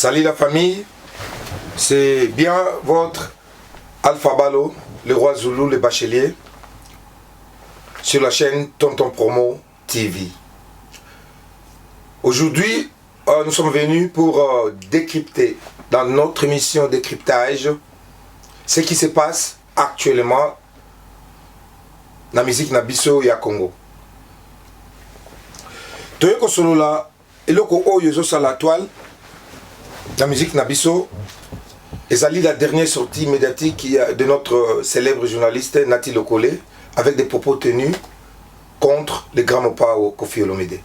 Salut la famille, c'est bien votre Alpha Balo, le roi Zoulou, le bachelier, sur la chaîne Tonton Promo TV. Aujourd'hui, nous sommes venus pour décrypter, dans notre émission décryptage, ce qui se passe actuellement dans la musique Nabiso et à Congo. Toyoko Solola, et loko oyo sur la toile, la musique Nabiso, et ça lit la dernière sortie médiatique de notre célèbre journaliste Nati Lokole, avec des propos tenus contre les grands Mopao Koffi Olomide.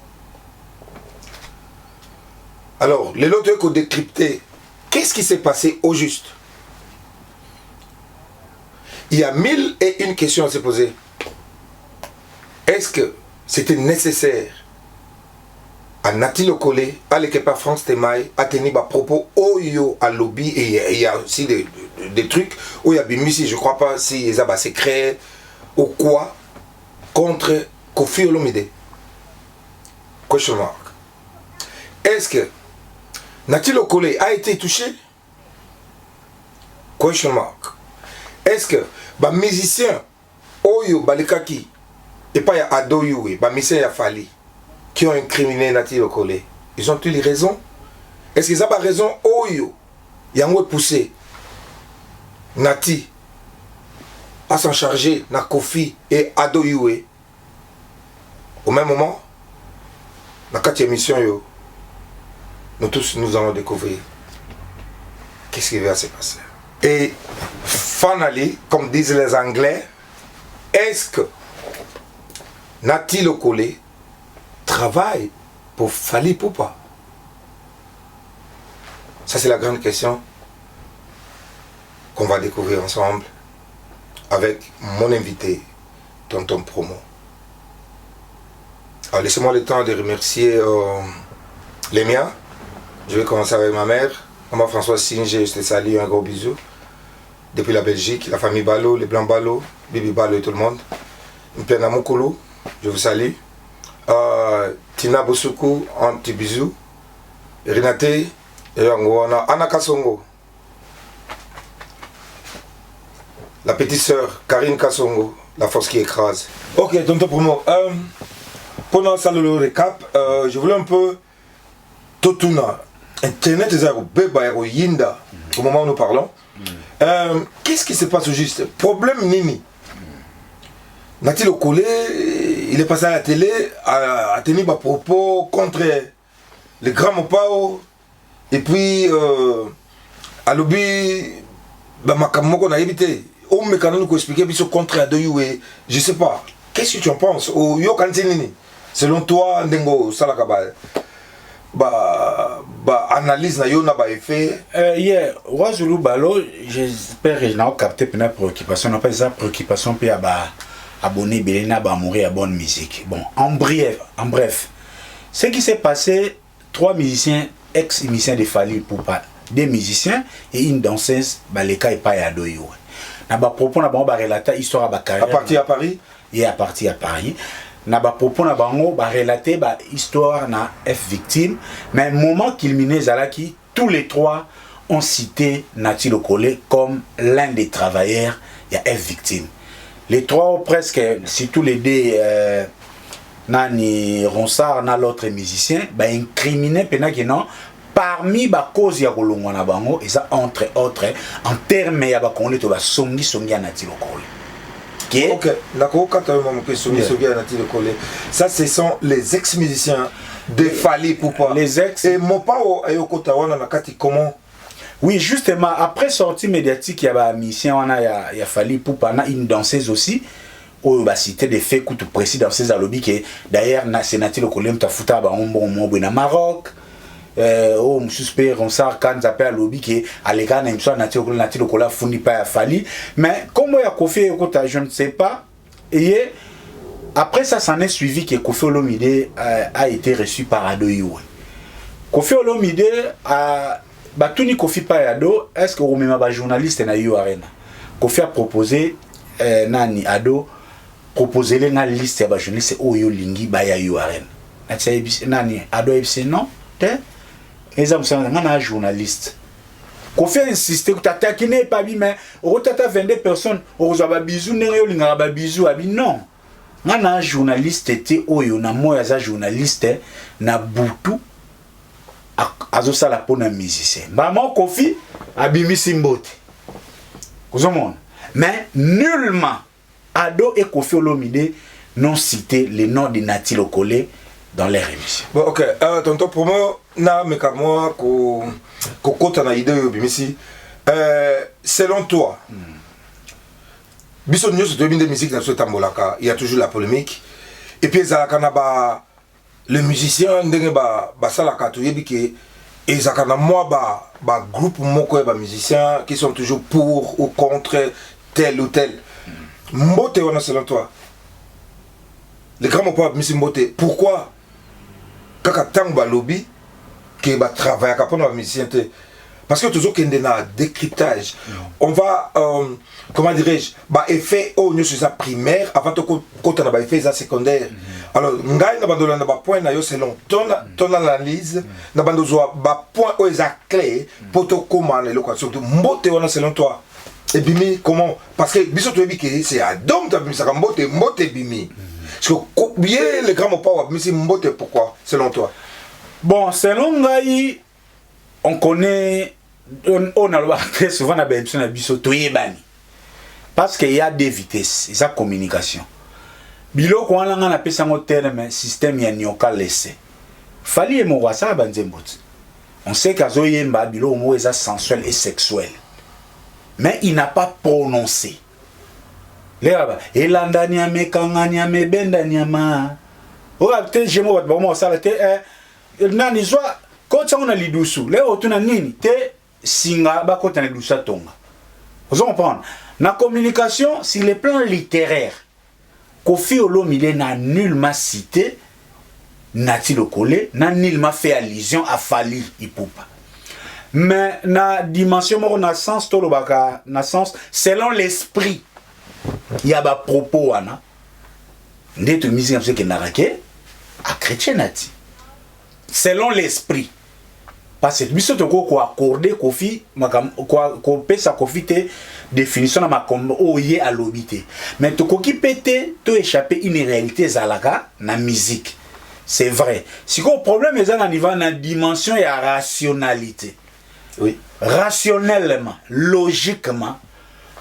Alors, les lots qu'on décrypté, qu'est-ce qui s'est passé au juste? Il y a 1001 questions à se poser. Est-ce que c'était nécessaire à Nati Lokole, à l'équipe France Temaï, à tenir des propos oyo à lobby, et il y a aussi des trucs où il y a Bimisi, je ne crois pas si ils ont secret ou quoi, contre Koffi Olomide. Question mark. Est-ce que Nati Lokole a été touché? Question mark. Est-ce que les musiciens oyo balikaki et pas ya adoyoué, les musiciens ya Fali qui ont incriminé Nati Lokole, ils ont eu les raisons? Est-ce qu'ils ont pas raison? Oyo yango poussé Nati à s'en charger na Koffi et adoyoué au même moment? Dans la 4e émission, nous tous nous allons découvrir qu'est-ce qui va se passer. Et finally, comme disent les Anglais, est-ce que Nati Lokole travaille pour Fally Ipupa? Ça, c'est la grande question qu'on va découvrir ensemble avec mon invité, Tonton Promo. Alors, laissez-moi le temps de remercier les miens. Je vais commencer avec ma mère, maman Françoise Singe, je te salue, un gros bisou. Depuis la Belgique, la famille Balo, les Blancs Balo, Bibi Balo et tout le monde. Mpena Mukulu, je vous salue. Tina Bosuku, un petit bisou. Renate, et Anna Kasongo. La petite sœur, Karine Kasongo, la force qui écrase. Ok, Tonton Promo. Pendant ça, le récap, je voulais un peu Totuna. Internet est un bébé Yinda au moment où nous parlons. Qu'est-ce qui se passe au juste? Problème Nini. Nati Lokole, il est passé à la télé à tenir des propos contre les grands Mopao. Et puis, à l'objet, Makamoko n'a évité. On me canonne pour expliquer contre Adoyoué. Je sais pas. Qu'est-ce que tu en penses? Ou Yo Kantinini? Selon toi, Ndengo Salakabal. Analyse na yo na ba effet. Roi Zoulou Balo, j'espère que je n'ai pas capté une préoccupation, non pas des préoccupations puis à abonner Belena ba mourir à bonne musique. Bon, en bref, ce qui s'est passé, 3 musiciens, ex-musiciens de Fally Ipupa, des musiciens et une danseuse, Baleka et Paya Doyo. Na ba propos na ba relater histoire ba carrière. À partir à Paris? À partir à Paris. Na ba propos na bango ba relater ba histoire na F victime, mais moment culminé zalaki, tous les 3 ont cité Nati Lokole comme l'un des travailleurs ya F victime. Les 3 presque, surtout les deux nani Ronsard na l'autre musicien, ba incriminé pena que non parmi ba cause ya kolongwa na bango et ça entre autres en termes ya ba konle to ba songi ya Nati Lokole. Ok, ça ce sont les ex-musiciens de Fally Ipupa. Les ex. Et Mopao Ayokotawana Nakati comment? Oui, justement, après sortie médiatique, il y a un musicien, il y a Fally Ipupa, il y a une danseuse aussi. Où il va citer des faits tout précis dans ces lobby qui d'ailleurs c'est Nati Lokole qui a foutu au Maroc. Oh, suspect Ronsard quand appelle à lobby qui à l'égard même soit Nati Lokole a fourni pas à Fally, mais comment il y a Koffi je ne sais pas. Et après ça s'en est suivi que Koffi Olomide a été reçu par Adoyoué. Koffi Olomide a batuni Koffi Payado, est-ce que vous même un journaliste na yo arena. Koffi a proposé nani Ado proposer la liste de journalistes oyo lingi ba ya yo arena. Nani Ado ebise non te eza musala ngana journaliste Kofi a insisté que t'attaques n'est pas bien mais au tata 22 personnes au zaba bisou n'engue yo linga ba bisou abi non ngana journaliste était oyo na moya za journaliste na butu azosa la pona musicien maman Kofi abimisi mbote kozomona mais nullement Ado et Kofi Olomide n'ont cité les noms de Nati Lokole dans leur émission. Bon, ok. Tonton, pour moi, na me moi ko kota na idée yo bimisi. Selon toi, biso nyo de musique dans ce tambolaka, il y a toujours la polémique. Et puis ça kana ba le musicien ndenge ba salaka to yebi ke et ça kana moi ba groupe moko ba musiciens qui sont toujours pour ou contre tel ou tel. Mbote wana selon toi. Les grands mots Missy Mbote, pourquoi kaka tang lobby qui va travailler pour nos musiciens? Parce que toujours qu'il y a un décryptage, on va comment dirais-je, bah effet au niveau sur primaire avant de quand on a effet secondaire. Alors ngai na bandola na ba point na yo selon ton analyse na bandozo ba point au clé pour te commander le quoi surtout Mbote wana selon toi. Et bimi comment parce que biso to bi c'est Adam ta bimi ça Mbote bimi. Parce que bien les grands mots Missy Mbote pourquoi selon toi? Bon, selon Ngai, on connaît, on a très souvent la bénédiction de Bisso Toyebani. Parce qu'il y a des vitesses, il y a communication. Bilo, quand on a appelé ça un système, il y a un laissé. Fali et Moura, ça va on sait qu'à Zoyemba, Bilo, au mot est sensuel et sexuel. Mais il n'a pas prononcé. Et l'andania me kangania me bendaniama. Oh, peut-être j'ai moi, bon, ça l'était. Nani soit quand on a lidusu, les autres nani te singa ba quand on a lidusa tonga. Vous comprenez? La communication sur le plan littéraire, Kofi Olomide n'a nullement cité Nati Lokole, n'a nullement fait allusion à Fali Ipupa. Mais na dimension na sens tolobaka na sens selon l'esprit. Il y a ba propos wana. Ndeto musique comme ça que narake a chrétien nati. Selon l'esprit. Parce que biso to ko accorder Kofi ko pesa Kofi te définition na makombo oye à lobité. Mais to ko ki pété to échapper une réalité zalaka na musique. C'est vrai. Si le problème est à niveau na dimension et à rationalité. Oui, rationnellement, logiquement,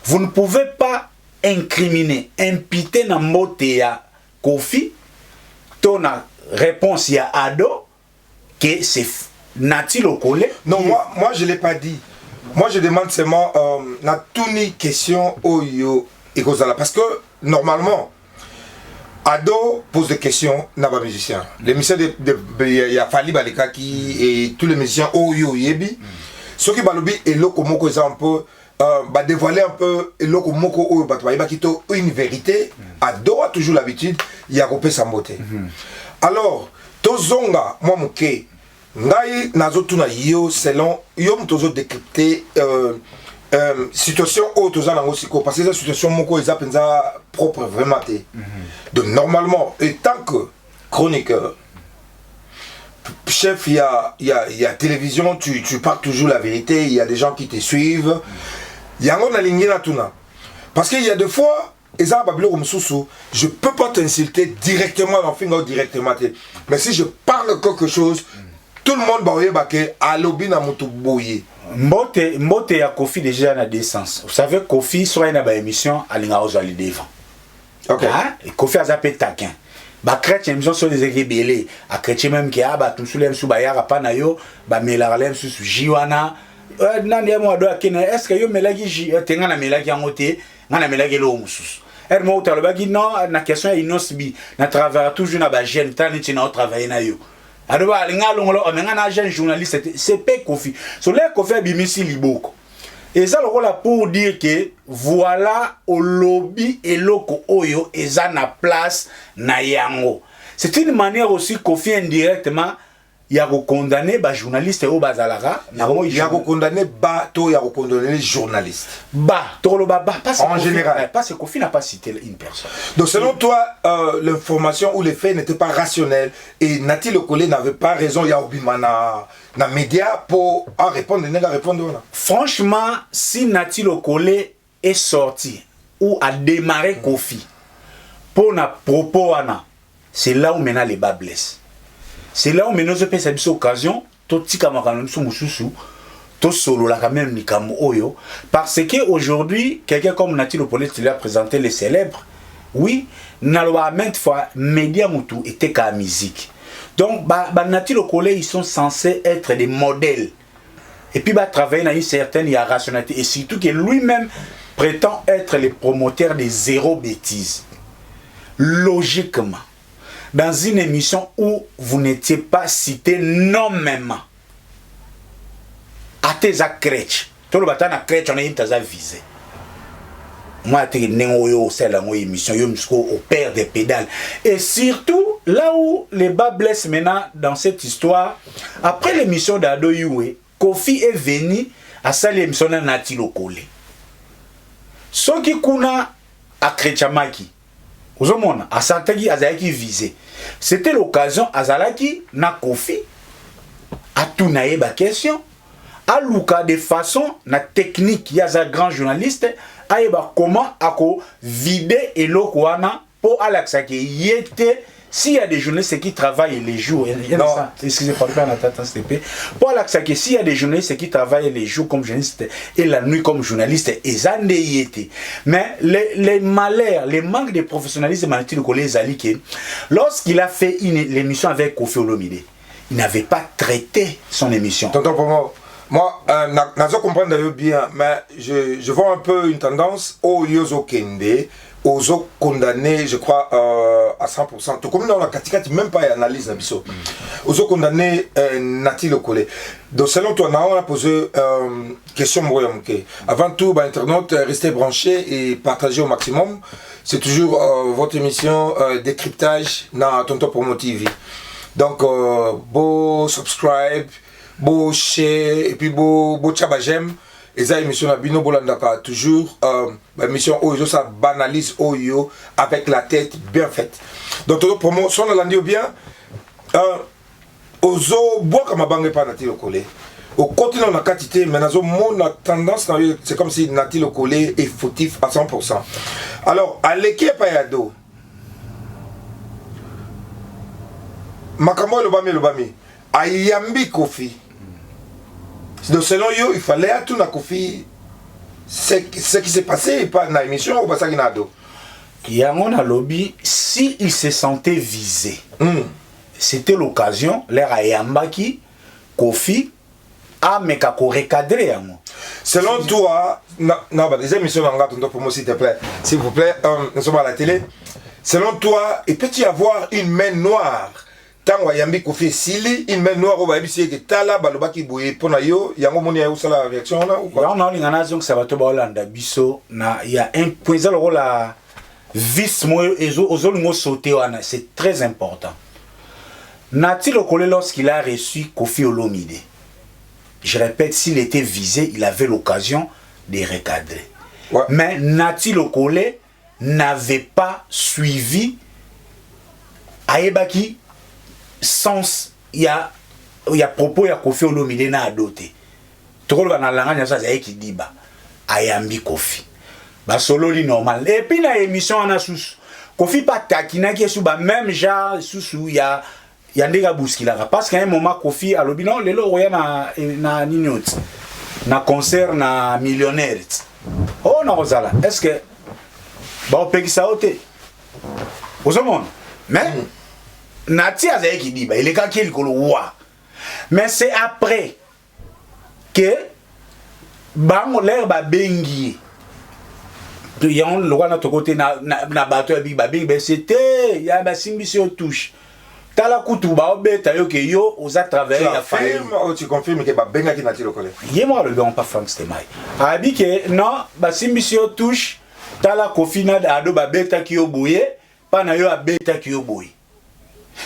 vous ne pouvez pas incriminer, imputer na mbote ya Kofi, ton réponse ya Ado que c'est Nati Lokole. Non, moi je l'ai pas dit. Moi je demande seulement na tuni question oyo ekozala parce que normalement Ado pose des questions n'a pas musicien. Les musiciens il y a Fali Balekaki et tous les musiciens oyo yebi. Ceux qui balobi et loko moko un peu dévoiler un peu et loko moko oyo batwa kito une vérité. Ado a toujours l'habitude il y a coupé sa beauté. Alors tozonga moi moké ngai nazotuna yo selon yo mtozo décrypter situation au tozana ngosiko parce que cette situation moko eza penza propre vraiment té. Donc normalement et tant que chroniqueur chef, il y a télévision, tu parles toujours la vérité, il y a des gens qui te suivent. Il y a un aligné là tout. Parce qu'il y a des fois, je ne peux pas t'insulter directement dans le film directement. Mais si je parle quelque chose, tout le monde va dire que Alobi na mutu boye. Mbote ya Kofi déjà na deux sens. Vous savez Kofi soit une émission à l'ingao ali devant. OK. Kofi a zappé taquin. Ba chrétien ils sont des rebelles a chrétien même qui a ba tout soulem sou ba yara pa na yo ba melarlem sou jiwana nani mo do akene est-ce que yo melagi ji tenga na melagi angote ngana melagi lo mususu mo utalo ba gi non na question ya inosbi na travers toujours na ba jeune tani tina travailler na yo ado ba linga longolo o menga na jeune journaliste c'est pe Kofi so le Kofi bimisi liboko. Et ça là pour dire que voilà au lobby et loko oyo eza na place na yango. C'est une manière aussi Kofi indirectement il y a condamné ba journaliste au bazalaga il y a condamné ba to il y a condamné les journalistes en général parce que Kofi n'a pas cité une personne. Donc selon toi l'information ou les faits n'étaient pas rationnels et Nati Lokole n'avait pas raison, il y a Obimana na média pour répondre franchement si Nati Lokole est sorti ou a démarré Kofi pour na propos ana, c'est là où maintenant les bas blessent. C'est là où maintenant je peux cette occasion tout tika makano mususu to solo la quand même ni comme oyo parce que aujourd'hui quelqu'un comme Nati Lokole tu lui a présenté les célèbres. Oui, nalwa maintes fois média mutu était qu'à musique. Donc Nati Lokole ils sont censés être des modèles. Et puis travailler dans une certaine rationalité et surtout que lui-même prétend être le promoteur de zéro bêtise. Logiquement, dans une émission où vous n'étiez pas cité nommément, à tes crèches, tout le bâtard na crèche on a une taza visée. Moi, je suis dans émission, je suis au père des pédales. Et surtout, là où les bas blessent maintenant dans cette histoire, après l'émission d'Ado Yue, Kofi est venu à sa l'émission de Nati Lokole. Ce qui kuna à Krechamaki, Ozomona, à Santagi Azalaki visé. C'était l'occasion Azalaki na Kofi à tout naïba question. À Luka de façon na technique, il y a un grand journaliste, aïba comment ako vider et l'okwana pour Alaxaki yete. S'il y a des journalistes qui travaillent les jours, excusez-moi, pour Alaxaki, s'il y a des journalistes qui travaillent les jours comme journalistes et la nuit comme journalistes, ils en été. Mais les malheurs, les manques de professionnalisme, Nati Lokole Zalike, lorsqu'il a fait l'émission avec Kofi Olomide, il n'avait pas traité son émission. Tonton Pomo, moi, je comprends bien, mais je vois un peu une tendance au Yozo Kende. Aux autres condamnés, je crois, à 100%. Tout comme dans la catégorie, même pas analyse d'Abisso. Aux autres condamnés, Nati Lokole. Donc, selon toi, on a posé question. Avant tout, internautes, restez branchés et partagez au maximum. C'est toujours votre émission décryptage dans Tonton Pomo TV. Donc, beau subscribe, beau share, et puis beau tchaba j'aime. Et ça, émission na bino bolandaka toujours émission oyo ça banalise oyo avec la tête bien faite. Donc toute promotion na landi bien ozo bois comme bangue pas Nati Lokole. Au continent na quantité mais nazo mon tendance c'est comme si Nati Lokole est fautif à 100%. Alors à l'équipe Payado Makambo le bami ayambi Kofi. Donc selon yo, il fallait à tout na Kofi ce qui s'est passé pas dans l'émission ou pas ça qui n'a d'eau. Il y a un lobby, si il se sentait visé, c'était l'occasion, l'air à Yambaki, Kofi, a mekako recadrer. Selon toi, les émissions pour moi s'il te plaît, s'il vous plaît, nous sommes à la télé. Selon toi, il peut y avoir une main noire? Tant Yambi Kofi Sili, une main noire au Baïbisi que Tala Balobaki Bouye Ponayo, Yango Monia ou ça la réaction là ou quoi? Non, il y en a donc ça va te Hollanda Bisso, il y a un point zéro la vis moi et aux autres sauté c'est très important. Nati Lokole lorsqu'il a reçu Kofi Olomide, je répète, s'il était visé, il avait l'occasion de recadrer. Ouais. Mais Nati Lokole n'avait pas suivi Aebaki. Sens il y a propos ya Kofi Olomide na adoté trop na langanya ça c'est qui dit ba ayambi Kofi ba solo li normal et puis na émission ana sous Kofi pas takina qui sous ba même genre sous ya ndega buskila parce qu'à un moment Kofi alobi non lelo roya na ninot na concert na millionnaire oh na rozala est-ce que ba peki ça oté aux monde mais Nati Azaï qui dit, il est quand il est mais c'est après que Bang l'air ba bengi. Yon le roi notre côté na bateau bi ba bing c'était ya ba simbisi au touche. Tala kutu ba obeta yo ke yo aux a travers la faille. Tu confirmes que ba benga qui Nati Lokole. Yemo le bon pas Frank Stemai. Abi que non ba simbisi au touche tala Kofi na ado ba beta ki yo boye pa na yo abeta ki yo boye.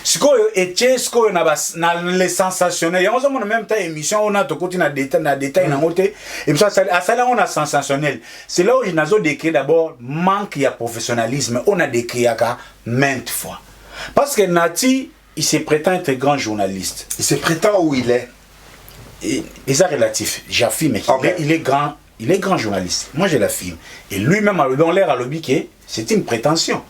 sikoyo etie sikoyo na les sensationnels yango zo mona même temps émission on a to côté na détail na ngote et puis ça ça on a sensationnel c'est là où je nazo décrire d'abord manque ya professionnalisme on a décrit aka maintes fois parce que Nati il se prétend être grand journaliste il se prétend où il est et ça relatif j'affirme qu'il est grand journaliste moi je l'affirme et lui-même dans l'air à lobby que c'est une prétention.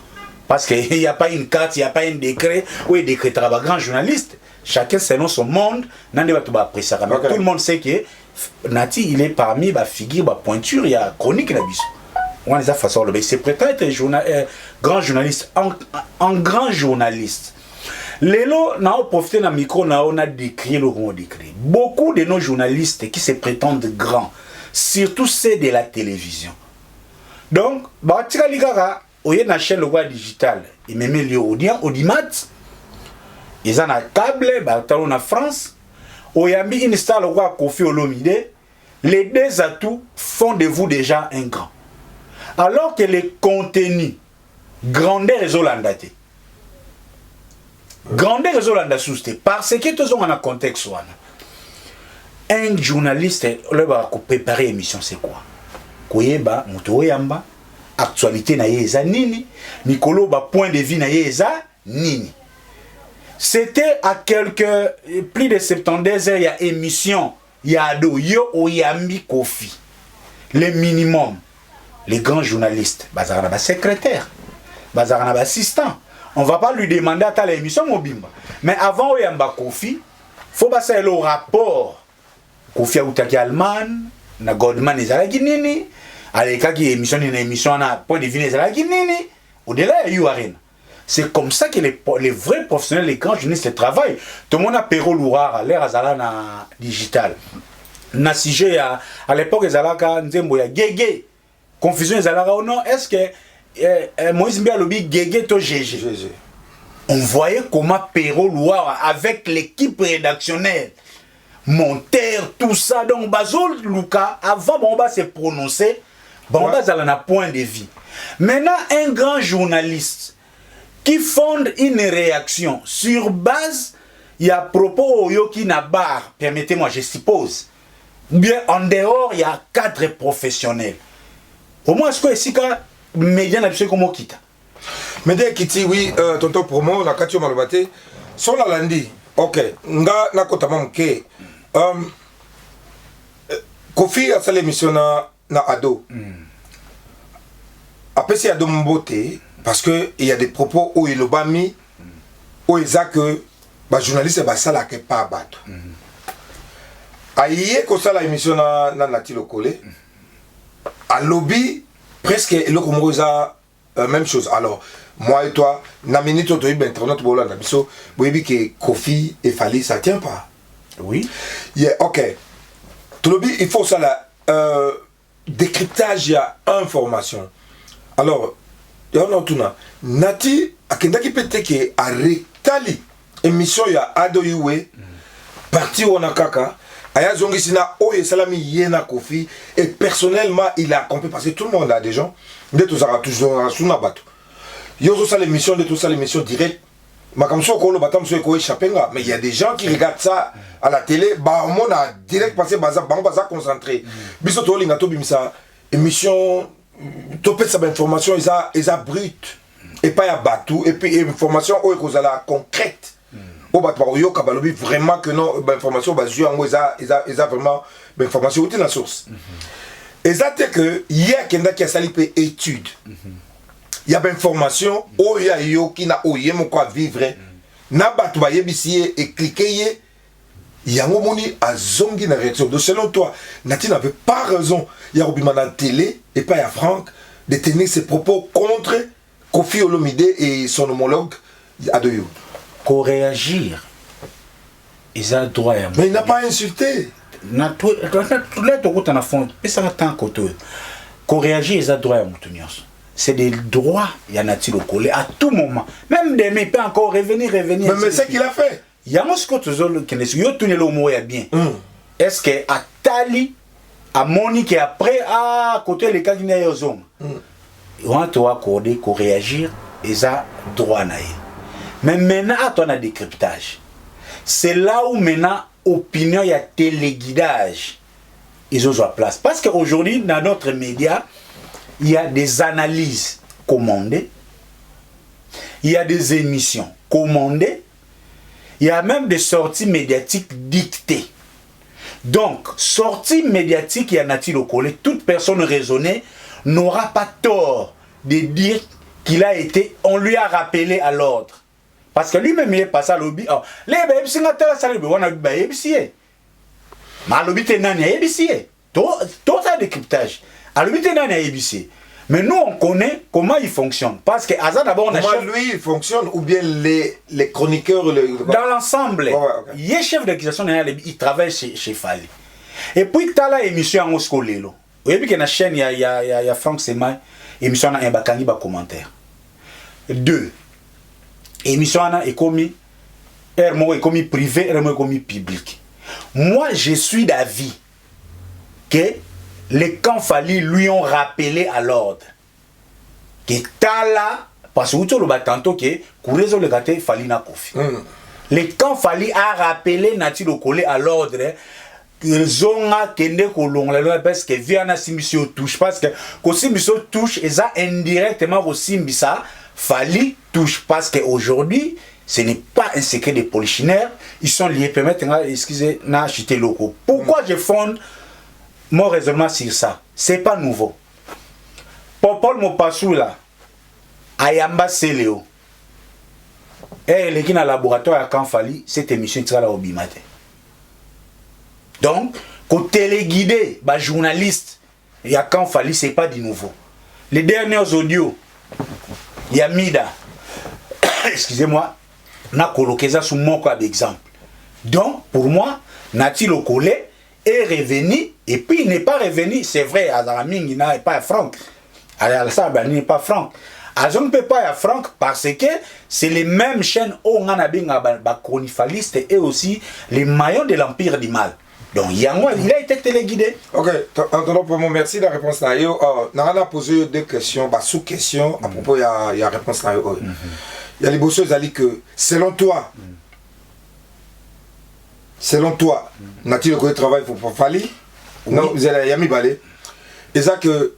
Parce qu'il n'y a pas une carte, il n'y a pas un décret où il décrétera un grand journaliste. Chacun selon son monde, tout le monde sait que Nati, il est parmi les figures, les pointures, il y a chronique là on a façon de c'est prétend être grand journaliste, en grand journaliste. Lélo, on a profité d'un micro, on a décrit le rond décrit. Beaucoup de nos journalistes qui se prétendent grands, surtout ceux de la télévision. Donc, oye na chaîne le digital il me met le audimat ils en a câble talon en France oyambi installe le roi Kofi Olomide les deux atouts font de vous déjà un grand alors que les contenus grandeur et zolandate grandeur et zolanda souste parce que tous on a un contexte un journaliste le va préparer émission c'est quoi koyeba muto yamba actualité na yeza nini Nicolo ba point de vue na yeza nini c'était à quelques plus de 72 heures il y a émission il y a do yo oyambi Kofi le minimum les grands journalistes bazarana ba secrétaire bazarana ba assistant on va pas lui demander à ta l'émission mobimba mais avant oyamba Kofi faut passer le rapport Kofi Outaki Alman na Goldman ezalaki nini avec qui émission une émission na point de vue ezalaki nini au-delà you arena c'est comme ça que les vrais professionnels les grands journalistes travaillent tout le monde a Perro Lourara l'air azala na digital na sujet à l'époque ezalaka nzembo ya gege confusion ezalaka ou non est-ce que Moïse Mbia lobi gege to GG on voyait comment Perro Lourara avec l'équipe rédactionnelle monteur tout ça donc Bazol Luka avant bon va se prononcer bon va à un point de vue maintenant un grand journaliste qui fonde une réaction sur base il y a propos yo qui n'a bar permettez-moi je suppose bien en dehors il y a 4 professionnels au moins est-ce que ici quand média n'a pas comment quitte média kiti oui tonton promo la katio malobate sur la lundi OK nga na kota mamke Kofi a fait l'émission na ado après c'est ado mbote parce que il y a des propos où il a mis où il a que ba journaliste ba sala que pas bato aïe ko sala émission na Nati Lokole à lobby presque le komoza même chose alors moi et toi na minute to ibe internet bolanda biso boyebi que Kofi et Fali ça tient pas. Oui. Yeah, OK. Tolobi, il faut ça là. Décryptage, il y a information. Alors, il y a un autre. Nati, à Kendaki Peteke, a rétali. Émission, il y a Adoyoué. Parti Onakaka. Aya Zongi Sina, Oye Salami Yena Kofi. Et personnellement, il a compris parce que tout le monde a des gens. De tout ça, toujours à Sunabato. Il y a aussi l'émission, de tout ça, l'émission directe. Mais il y a des gens qui regardent ça à la télé, bah on a direct passé baza concentré. Biso to linga to bimisa émission topé sa information isa brute et pas ya batou et puis information o ekozala concrète. O bat ba yo kabalobi vraiment que non information ba jouer en isa vraiment information outil la source. Exact que hier kenda qui a sali pe étude. Il y a des informations, il y a yo qui n'a ouye mon quoi vivre. Na batu ba yebisi et cliquer il y a un moment à zongi na réaction. Donc selon toi, Nati n'avait pas raison. Il y a Robima dans la télé et pas à Franck de tenir ses propos contre Kofi Olomide et son homologue Adoyo. Qu'on réagir, ils ont droit à. Mais il n'a pas insulté. Qu'on réagir, ils ont droit à Moutunios. C'est des droits, il y en a-t-il au collé à tout moment. Même des mais peut encore revenir. Mais c'est ce qu'il a fait. Il y a un scout qui est le mot bien. Est-ce que à Tali, à Monique et après, à côté les cas qui n'ont pas on doit accorder qu'on réagir, ils ont droit à. Mais maintenant, on a décryptage. C'est là où maintenant, opinion, il y a téléguidage. Ils ont la place. Parce qu'aujourd'hui, dans notre média, il y a des analyses commandées. Il y a des émissions commandées. Il y a même des sorties médiatiques dictées. Donc, sortie médiatique, il y en a-t-il au collège, toute personne raisonnée n'aura pas tort de dire qu'il a été, on lui a rappelé à l'ordre. Parce que lui-même, il est passé à l'objet. Les sénateurs, on a dit, mais l'objet est nan ya ébissé. Tout ça décryptage. À l'objet est nan ya ébissé. Mais nous, on connaît comment il fonctionne. Parce que d'abord, on a comment lui, il fonctionne, ou bien les chroniqueurs... Dans l'ensemble, il est chef d'accusation, il travaille chez Fali. Et puis, tu as la émission en Oscolelo. Vous voyez que dans la chaîne, il y a Franck Semay, émission en Bakani, commentaire. 2. Émission est commis, est commis privé, est commis public. Moi, je suis d'avis que les camps Fali lui ont rappelé à l'ordre. Que Tala, parce que vous avez tantôt que Kourezo le gâté Fali na kofi. Les camps Fali a rappelé Nati Lokole à l'ordre. Zonga kende kolonga parce que viana simisio touche parce que simisio touche et ça indirectement aussi ça Fali touche parce que aujourd'hui ce n'est pas un secret des polichinelles, ils sont liés permettre excusez na acheter locaux. Pourquoi je fonde mon raisonnement sur ça? C'est pas nouveau. Paul Mopassou là Ayamba Seleo et les qui dans laboratoire à Camp Fali cette émission sera là au Bimate. Donc, côté téléguidé, bah journaliste, il y a Camp Fali, c'est pas du nouveau. Les derniers audios, il y a Mida, excusez-moi, n'a coloqué ça sous mon cas d'exemple. Donc, pour moi, Nati Lokole est revenu, et puis il n'est pas revenu, c'est vrai, Azaraming, il n'est pas Franck. Al-Sabah, il n'est pas Franck. Azon ne peut pas être Franck parce que c'est les mêmes chaînes où on a bien chronifalistes et aussi les maillons de l'Empire du Mal. Donc, il a été téléguidé. Ok, pour moi, merci de la réponse. On a posé deux questions, sous-questions, à propos de la réponse. Il y a les bosseux qui disent que, selon toi, n'a-t-il le travail pour Fali? Non, vous avez mis balé. Et ça que,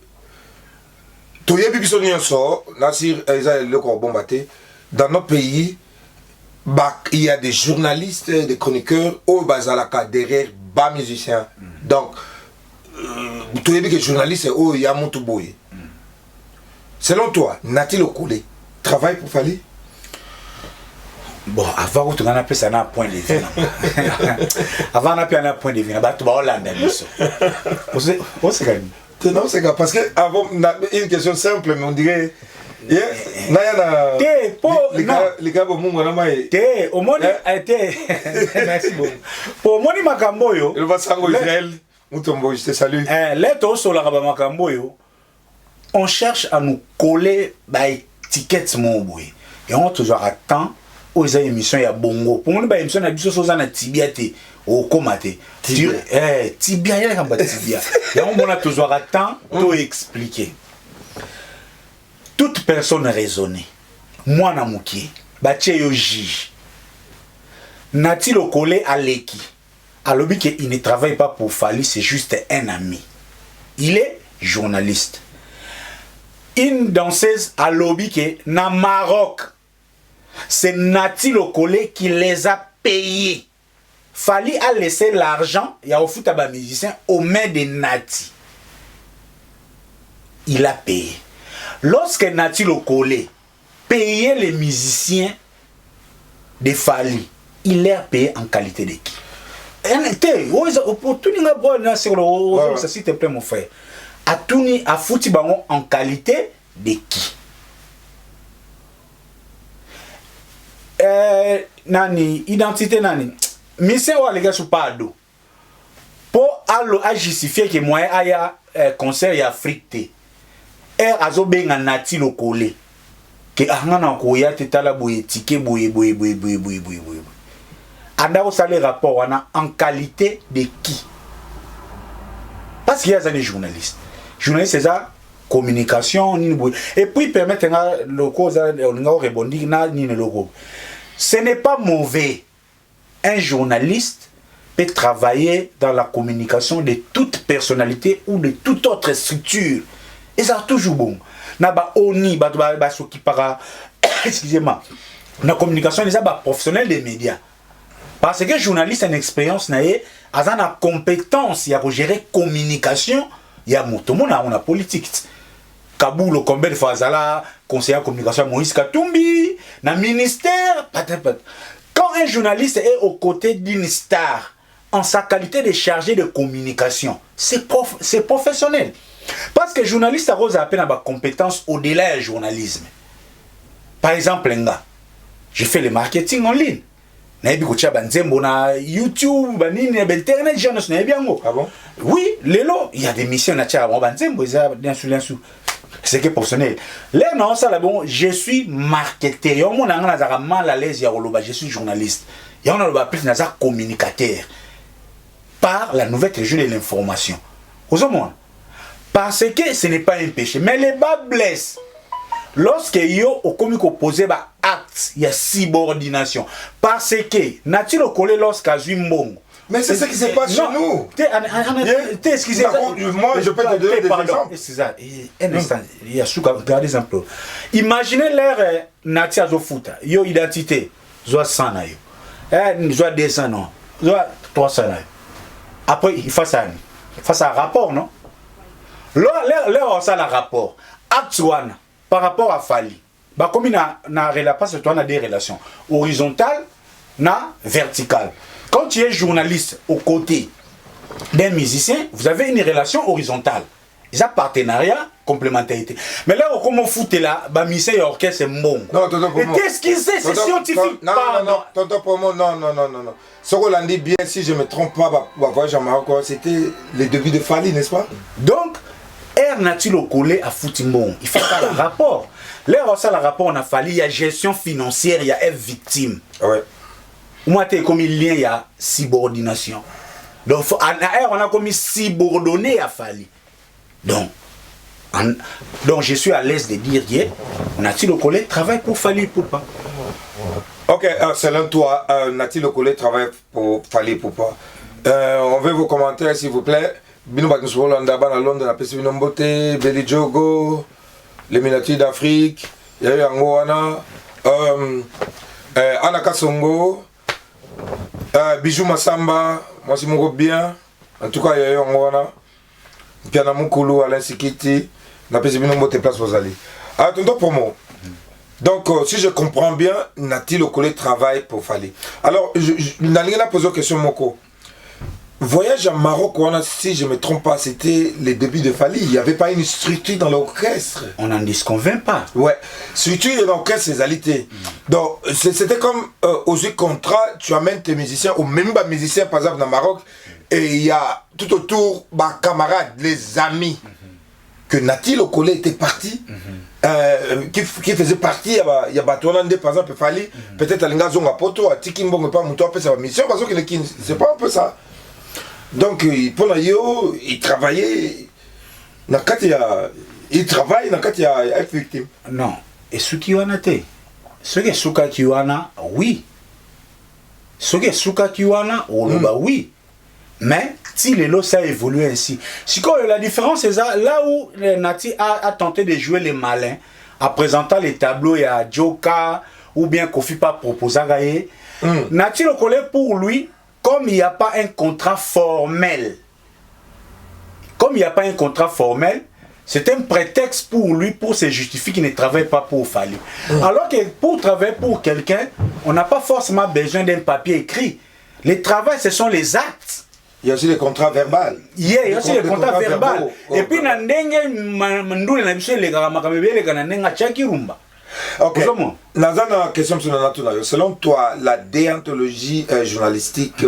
dans notre pays, il y a des journalistes, des chroniqueurs, au Bazalaka, derrière, bas musiciens. Donc, tu as dit que les journalistes, il y a mon touboui. Selon toi, Nati Lokole travaille pour Fali? Bon, avant que tu aies ça un point de vue. Avant que tu aies un point de vue, tu vas Hollande. Non, c'est parce que avant, une question simple, mais on dirait. Les gars, au monde merci beaucoup. Pour moi, Makamboyo, le Vassango Israël, je te salue. On cherche à nous coller des tickets mobile. Et on toujours attend aux émissions, il y a bongo. Pour moi, les émissions, il y a des choses à tibiaté. Au comate. Tibia, il y a un tibia. Et on a toujours attend de expliquer. Toute personne raisonnée, moi Namouki, Baché yo juge. Nati Lokole Aleki, alors qu'il ne travaille pas pour Fali, c'est juste un ami. Il est journaliste. Une danseuse à lobby qui est na Maroc. C'est Nati Lokole qui les a payés. Fali a laissé l'argent, il y a au foot à musicien aux mains de Nati. Il a payé. Lorsque Nati Lokole payait les musiciens de Fali, il les a payé en qualité de qui? S'il te plaît, mon frère. A foutu en qualité de qui? Nani, identité nani. Mise ou les gars sous pardon. Pour à justifier que moi aya concert ya Afrique. Azo benga Nati Lokole. Que angana ko ya tetala boye ticket boye. Anda au salaire rapport en qualité de qui? Parce qu'il y a des journalistes. Journalistes c'est ça communication ni et puis permettre le cause on rebondir na ni le logo. Ce n'est pas mauvais. Un journaliste peut travailler dans la communication de toute personnalité ou de toute autre structure. Et ça toujours bon. Naba oni ba qui para excusez-moi. La communication les professionnels des médias. Parce que journaliste a une expérience naé, a une compétence ya gérer communication, ya tout le monde a une politique. Kaboul combien de fois la conseiller en communication Moïse Katumbi, na ministère, quand un journaliste est aux côtés d'une star en sa qualité de chargé de communication, c'est professionnel. Parce que journaliste a à peine à compétence au-delà du journalisme. Par exemple, je fais le marketing en ligne. Na YouTube, internet, ah bon? Oui, il y a des missions c'est que professionnel. Là, non, ça là bon, je suis marketeur. Je suis journaliste. Et on a plus communicateur par la nouvelle technologie de l'information. Aux hommes, parce que ce n'est pas un péché. Mais les bas blessent. Lorsque yo au comique opposé ba acte, il y a subordination. Parce que nature au collé lorsqu'à Zimbong. Mais c'est ce qui se passe chez nous. Excusez moi, je peux te donner des exemples. Excusez-moi. Un instant, il y a sous des exemples. Imaginez l'air nature au foot. Yo identité, soit 100 na yo. Soit 200 non. Soit 300 na yo. Après il faut ça. Face à rapport non. Là ça la rapport. Acte one par rapport à Fali. Bah comme parce que toi on a des relations horizontales na verticales. Quand tu es journaliste aux côtés d'un musicien, vous avez une relation horizontale. Ils ont partenariat, complémentarité. Mais là, comme on fout là, bah musicien et orchestre c'est bon. Non, tonton pour moi. Qu'est-ce qu'ils c'est scientifique. Non, tonton pour moi, non. Ce qu'on l'a dit bien, si je ne me trompe pas, voyage en Maroc, c'était les débuts de Fali, n'est-ce pas? Donc, air nature au collé à Foutimbon. Il faut faire un rapport. Là, on a le rapport, on a Fali, il y a gestion financière, il y a F victime. Ouais. Moi, comme il y a subordination. Donc, on a comme subordonné à Fali. Donc, je suis à l'aise de dire que Nathie Lokole travaille pour Fali pour pas. Ok, selon toi, Nathie Lokole travaille pour Fali pour pas. On veut vos commentaires, s'il vous plaît. Bino Bagnusou Landaba à Londres, la PCB Nombote, Beli Jogo, les miniatures d'Afrique, il y a eu Angoana, Anna Kassongo. Bijou Massamba, moi c'est mon bien. En tout cas, il y a eu Angoana. Piana Moukoulou, Alain Sikiti. N'a pas besoin de place aux alliés. Ah, tonton promo. Donc, si je comprends bien, Nathie Lokole travaille pour Fali. Alors, Nalinga a posé une question, Moko. Voyage en Maroc, si je ne me trompe pas, c'était les débuts de Fali. Il n'y avait pas une structure dans l'orchestre. On n'en disconvainc pas. Ouais, structure de l'orchestre, c'est alité. Donc, c'était comme aux contrats, tu amènes tes musiciens, ou même pas musiciens, par exemple, dans le Maroc, et il y a tout autour, bah, camarades, les amis, que Nathie Lokole était parti, qui faisait partie, il y a Batoulande, par exemple, Fali, peut-être à l'Ingazonga Poto, à Tikimbong, pas Mouto, après sa mission, parce que c'est pas un peu ça. Donc, pour il travaillait, il travaille dans il y a être victime. Non, et ce qui en a été, ce qui est souka qui en a, oui. Ce qui est souka qui en a, oui. Mais si les lots ça évolue ainsi. Si la différence c'est là où Nathie a tenté de jouer les malins, en présentant les tableaux, il y a Joka ou bien Kofi pas proposé Nathie Lokole pour lui. Comme il n'y a pas un contrat formel, c'est un prétexte pour lui pour se justifier qu'il ne travaille pas pour Fali. Alors que pour travailler pour quelqu'un, on n'a pas forcément besoin d'un papier écrit. Le travail, ce sont les actes. Il y a aussi les contrats verbaux. Il y a aussi les contrats verbaux. Et puis, ok. Nazana, question selon toi, la déontologie journalistique,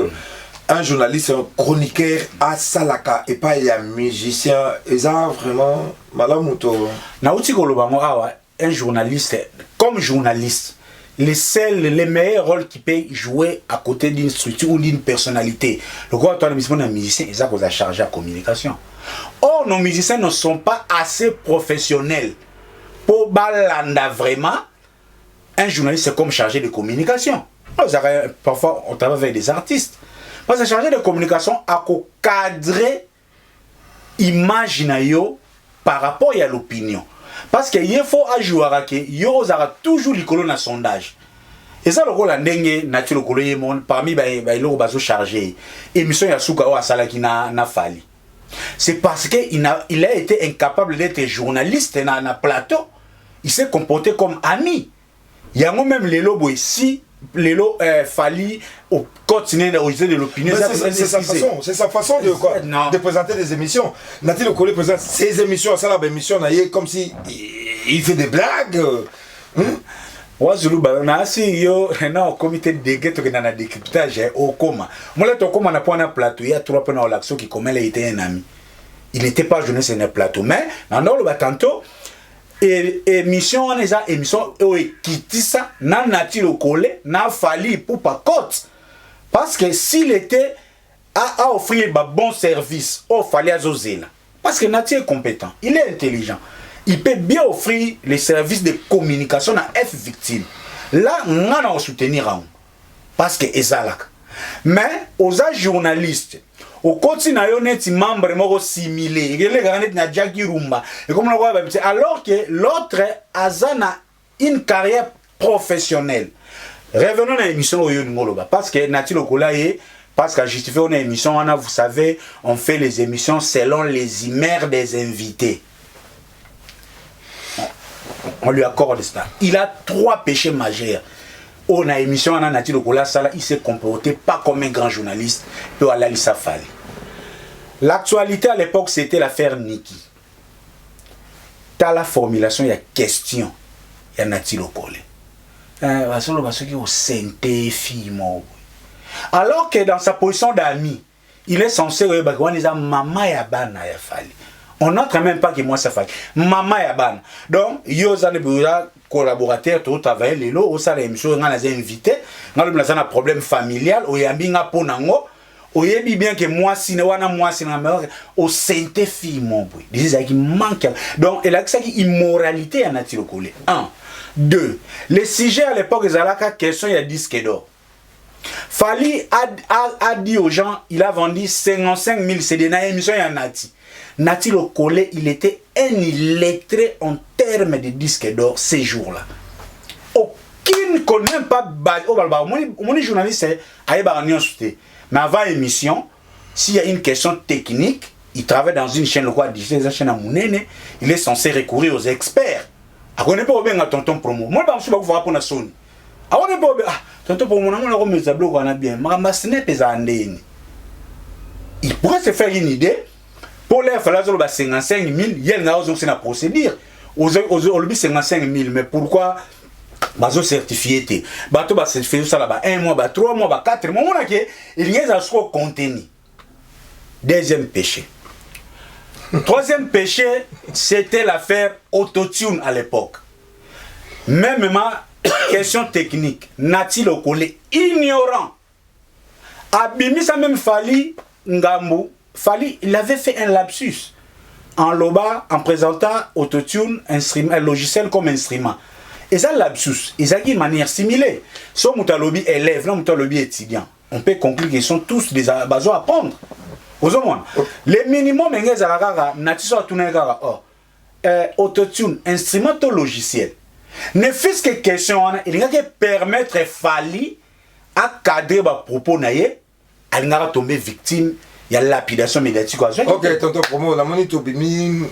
un journaliste, un chroniqueur à Salaka et pas un musicien, ils ont vraiment malamuto. Un journaliste, comme journaliste, les meilleurs rôles qu'il peut jouer à côté d'une structure ou d'une personnalité. Le quoi, toi, un musicien, ils ont chargé à communication. Or, nos musiciens ne sont pas assez professionnels pour balanda vraiment un journaliste c'est comme chargé de communication. Parfois on travaille avec des artistes. Parce que chargé de communication a cadrer image na yo par rapport à l'opinion. Parce que il faut ajouter que yo aura toujours likolo na sondage. Et ça le rôle ndenge nature lokolo yemon parmi ba iloko bazo chargé émission ya suka o asala ki na fali. C'est parce que il a été incapable d'être journaliste na plateau. Il s'est comporté comme ami. Il y a même les lobos ici, les lobos fali au continuer d'organiser de l'opinion. C'est sa façon de quoi, de présenter des émissions. Nathalie Le Collé présente ses émissions, ça la émission comme si il fait des blagues. Wazulu na si yo na comité de guetto na na décryptage au coma. Moi là to coma na point plateau, il y a trois points l'action qui comme elle était un ami. Il n'était pas journaliste sur un plateau mais dans le tantôt et émission on est émission qui dit ça na Nathalie Le Collé na fali pour pas cote. Parce que s'il était à offrir un bon service, il fallait Zozela. Parce que Nathalie est compétent, il est intelligent. Il peut bien offrir les services de communication à F victime. Là, on va soutenir. Parce que c'est ça. Mais aux journalistes, au quotidien, il y a des membres similés. Il y a des Jackie Rumba. Alors que l'autre a une carrière professionnelle. Revenons à l'émission parce que Nathalie Le Collé, parce qu'à justifier une émission, vous savez, on fait les émissions selon les humeurs des invités. On lui accorde ça. Il a trois péchés majeurs. On a émission on a Nathalie Le Collé, il s'est comporté pas comme un grand journaliste. Puis on a Lisa Fali. L'actualité à l'époque c'était l'affaire Niki. Dans la formulation il y a question, il y a Nathalie Le Collé. Alors que dans sa position d'ami, il est censé dire maman ya bana ya Fali. On n'entre même pas que moi ça fait. Maman ya ban. Donc, yo za les collaborateurs tout travailler les lots, au ça l'émission on a les invités, on a un problème familial, o yambi nga ponango, o yebi bien que moi si ne wana moi si na mère au sainte fille mon boy. Disait qui manque. Donc, il a que ça qui immoralité à Nathalie Le Collé. 1 2. Les sujets à l'époque ils allaient la question il y a disque d'or. Fali a dit aux gens, il a vendu 55 000 CD dans l'émission ya Nati. Nathalie Le Collé, il était un illettré en termes de disques d'or ces jours-là. Aucun ne connaît pas. Mon journaliste est mais avant l'émission, s'il y a une question technique, il travaille dans une chaîne locale, il est censé recourir aux experts. Je ne connais pas bien tonton promo. Moi, je ne sais pas vous répondre à Sony. Je ne sais pas tonton promo, je ne bien. Il pourrait se faire une idée. Pour les faire 55 000, il y a une procédure. Aujourd'hui, 55 000, mais pourquoi bazo certifié? Bato ba certifié ça là-bas 1 mois, 3 mois, 4 mois. Il y a un contenu. Deuxième péché. Troisième péché, c'était l'affaire autotune à l'époque. Même ma question technique, Nathalie Le Collé, ignorant. Abimi ça même Fali Ngambu. Fali, il avait fait un lapsus en loba, en présentant autotune, un logiciel comme instrument. Et ça, lapsus, ils ont une manière similaire. Soit Moutalobi élève, non Moutalobi étudiant. On peut conclure qu'ils sont tous des bases à apprendre. Les minimums, autotune, instrument logiciel. Ne fût-ce que question, il y a que permettre Fali à cadrer les propos, elle n'a pas tombé victime. Il y a lapidation médiatique. Ok, tonton promo, la monnaie tobimi,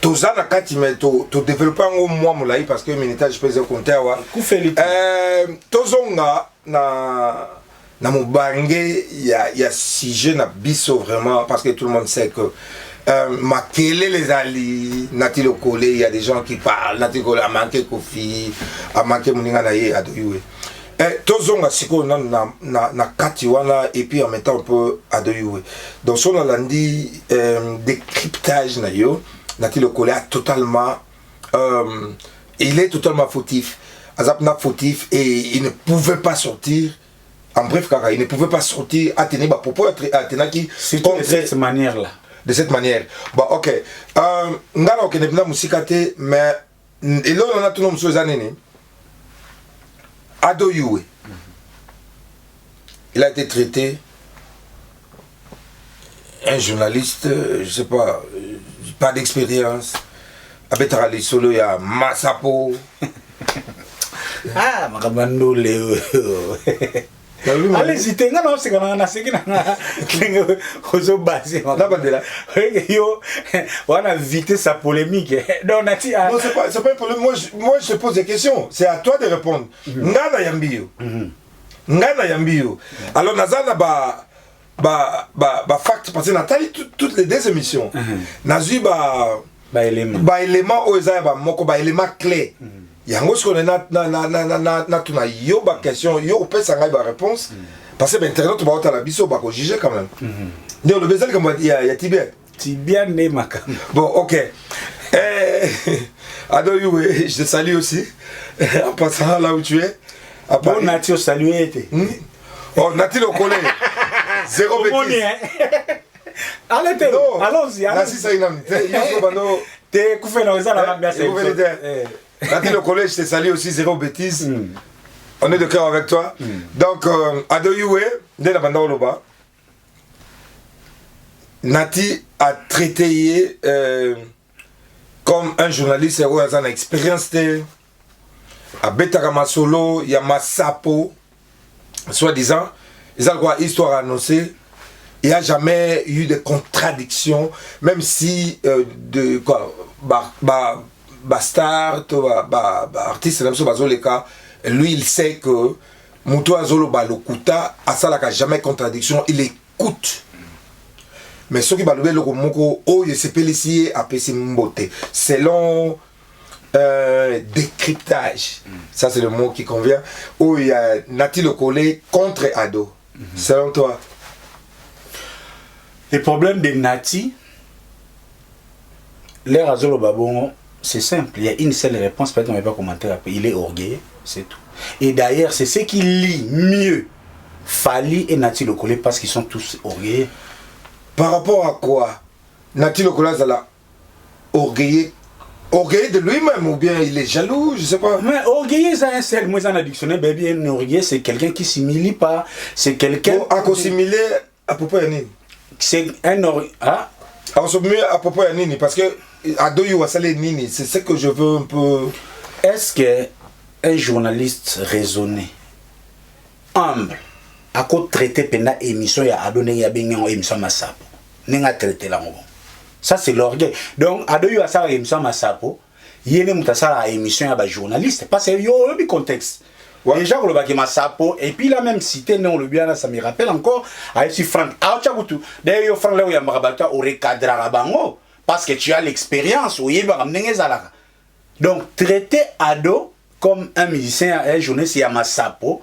toza na kati mais to développer un mois moulai parce que minita je peux compter wa. Tozonga na mubange il y a sujet na biso vraiment parce que tout le monde sait que Makele les ali Nathalie Le Collé, il y a des gens qui parlent Nathalie Le Collé a manqué Kofi, a manqué Moninga naye adoyoué. Tozonga siko na kati wana et puis en même temps on peut adoyoué. Donc son alandi décryptage na yo Nathalie Le Collé a totalement il est totalement fautif. Azapna fautif et il ne pouvait pas sortir. En bref, il ne pouvait pas sortir à tenir ma propos à tenir qui de cette manière là. De cette manière. Bon, ok. Ngana ok ne musique mais et là on a tout nos choses années. Ado Yue. Il a été traité, un journaliste, je sais pas d'expérience. Abetara Lisolo, il y a Massapo. Ah, Makamando Léo. Allez-y, t'es non, c'est qu'on a séqué aux basés. Yo, on a évité sa polémique. Non, c'est pas un problème. Moi, je te pose des questions. C'est à toi de répondre. Ngana Yambio. Ngana Yambio. Alors, Nazana, fact, parce que Nathalie, toutes les deux émissions, Nazu, élément, élément clé. Yango ce qu'on est na yo ba question yo peut ça ba réponse parce que internet ba la biso ba ko juger quand même. Donc le besoin comme il y a Tibia ne makam. Bon OK. Ado Yue, je te salue aussi en passant là où tu es. Bon Natio saluer. Oh Nati le collègue. Zéro bêtise. Allons-y. Nasi ça inam. Yo bano te koufé na za la bien Nati le collège, je te salue aussi, zéro bêtise. On est de cœur avec toi. Donc, Ado Yue, dès la bande Oloba, Nati a traité comme un journaliste où il a une expérience. À Betarama Solo, il y a Massapo, soi-disant, ils ont quoi histoire annoncée. Il n'y a jamais eu de contradiction, même si de quoi, Bastard, artiste, lui il sait que Moutou Azolo Balokuta, Asalaka jamais contradiction, il écoute. Mais ce qui va le moko, oh, il s'est pélissié à Pessimbote. Selon décryptage, ça c'est le mot qui convient, où il y a Nati le collé contre Ado. Selon toi? Le problème de Nati, l'air Azolo Babongo, c'est simple, il y a une seule réponse, peut-être on ne va pas commenter après. Il est orgueilleux, c'est tout. Et d'ailleurs, c'est ce qui lie mieux Fali et Nati Lokole parce qu'ils sont tous orgueilleux. Par rapport à quoi? Nati Lokole a orgueilleux de lui-même ou bien il est jaloux, je sais pas. Mais orgueilleux, c'est un seul mot dans le dictionnaire, baby, un orgueilleux, c'est quelqu'un qui s'humilie pas, c'est quelqu'un. À s'humiler à propos de Nini. C'est un orgueilleux. Ah? À s'humiler à propos de Nini, parce que. C'est ce que je veux un peu. Est-ce qu'un journaliste raisonné, humble, a traité pendant l'émission, il a donné une émission Massapo, n'a traité là. Ça c'est l'orgueil. Donc, Ado Yu a ça l'émission Massapo, il y a une émission à journaliste, parce qu'il y a un contexte. Déjà, on a Massapo, et puis il a même cité, non, le bien, ça me rappelle encore, avec Franck. Ah, tu as vu tout. D'ailleurs, Franck, là où il y a un rabatteur, au recadre à Bango. Parce que tu as l'expérience. Donc, traiter Ado comme un musicien, un journaliste, il y a Massapo.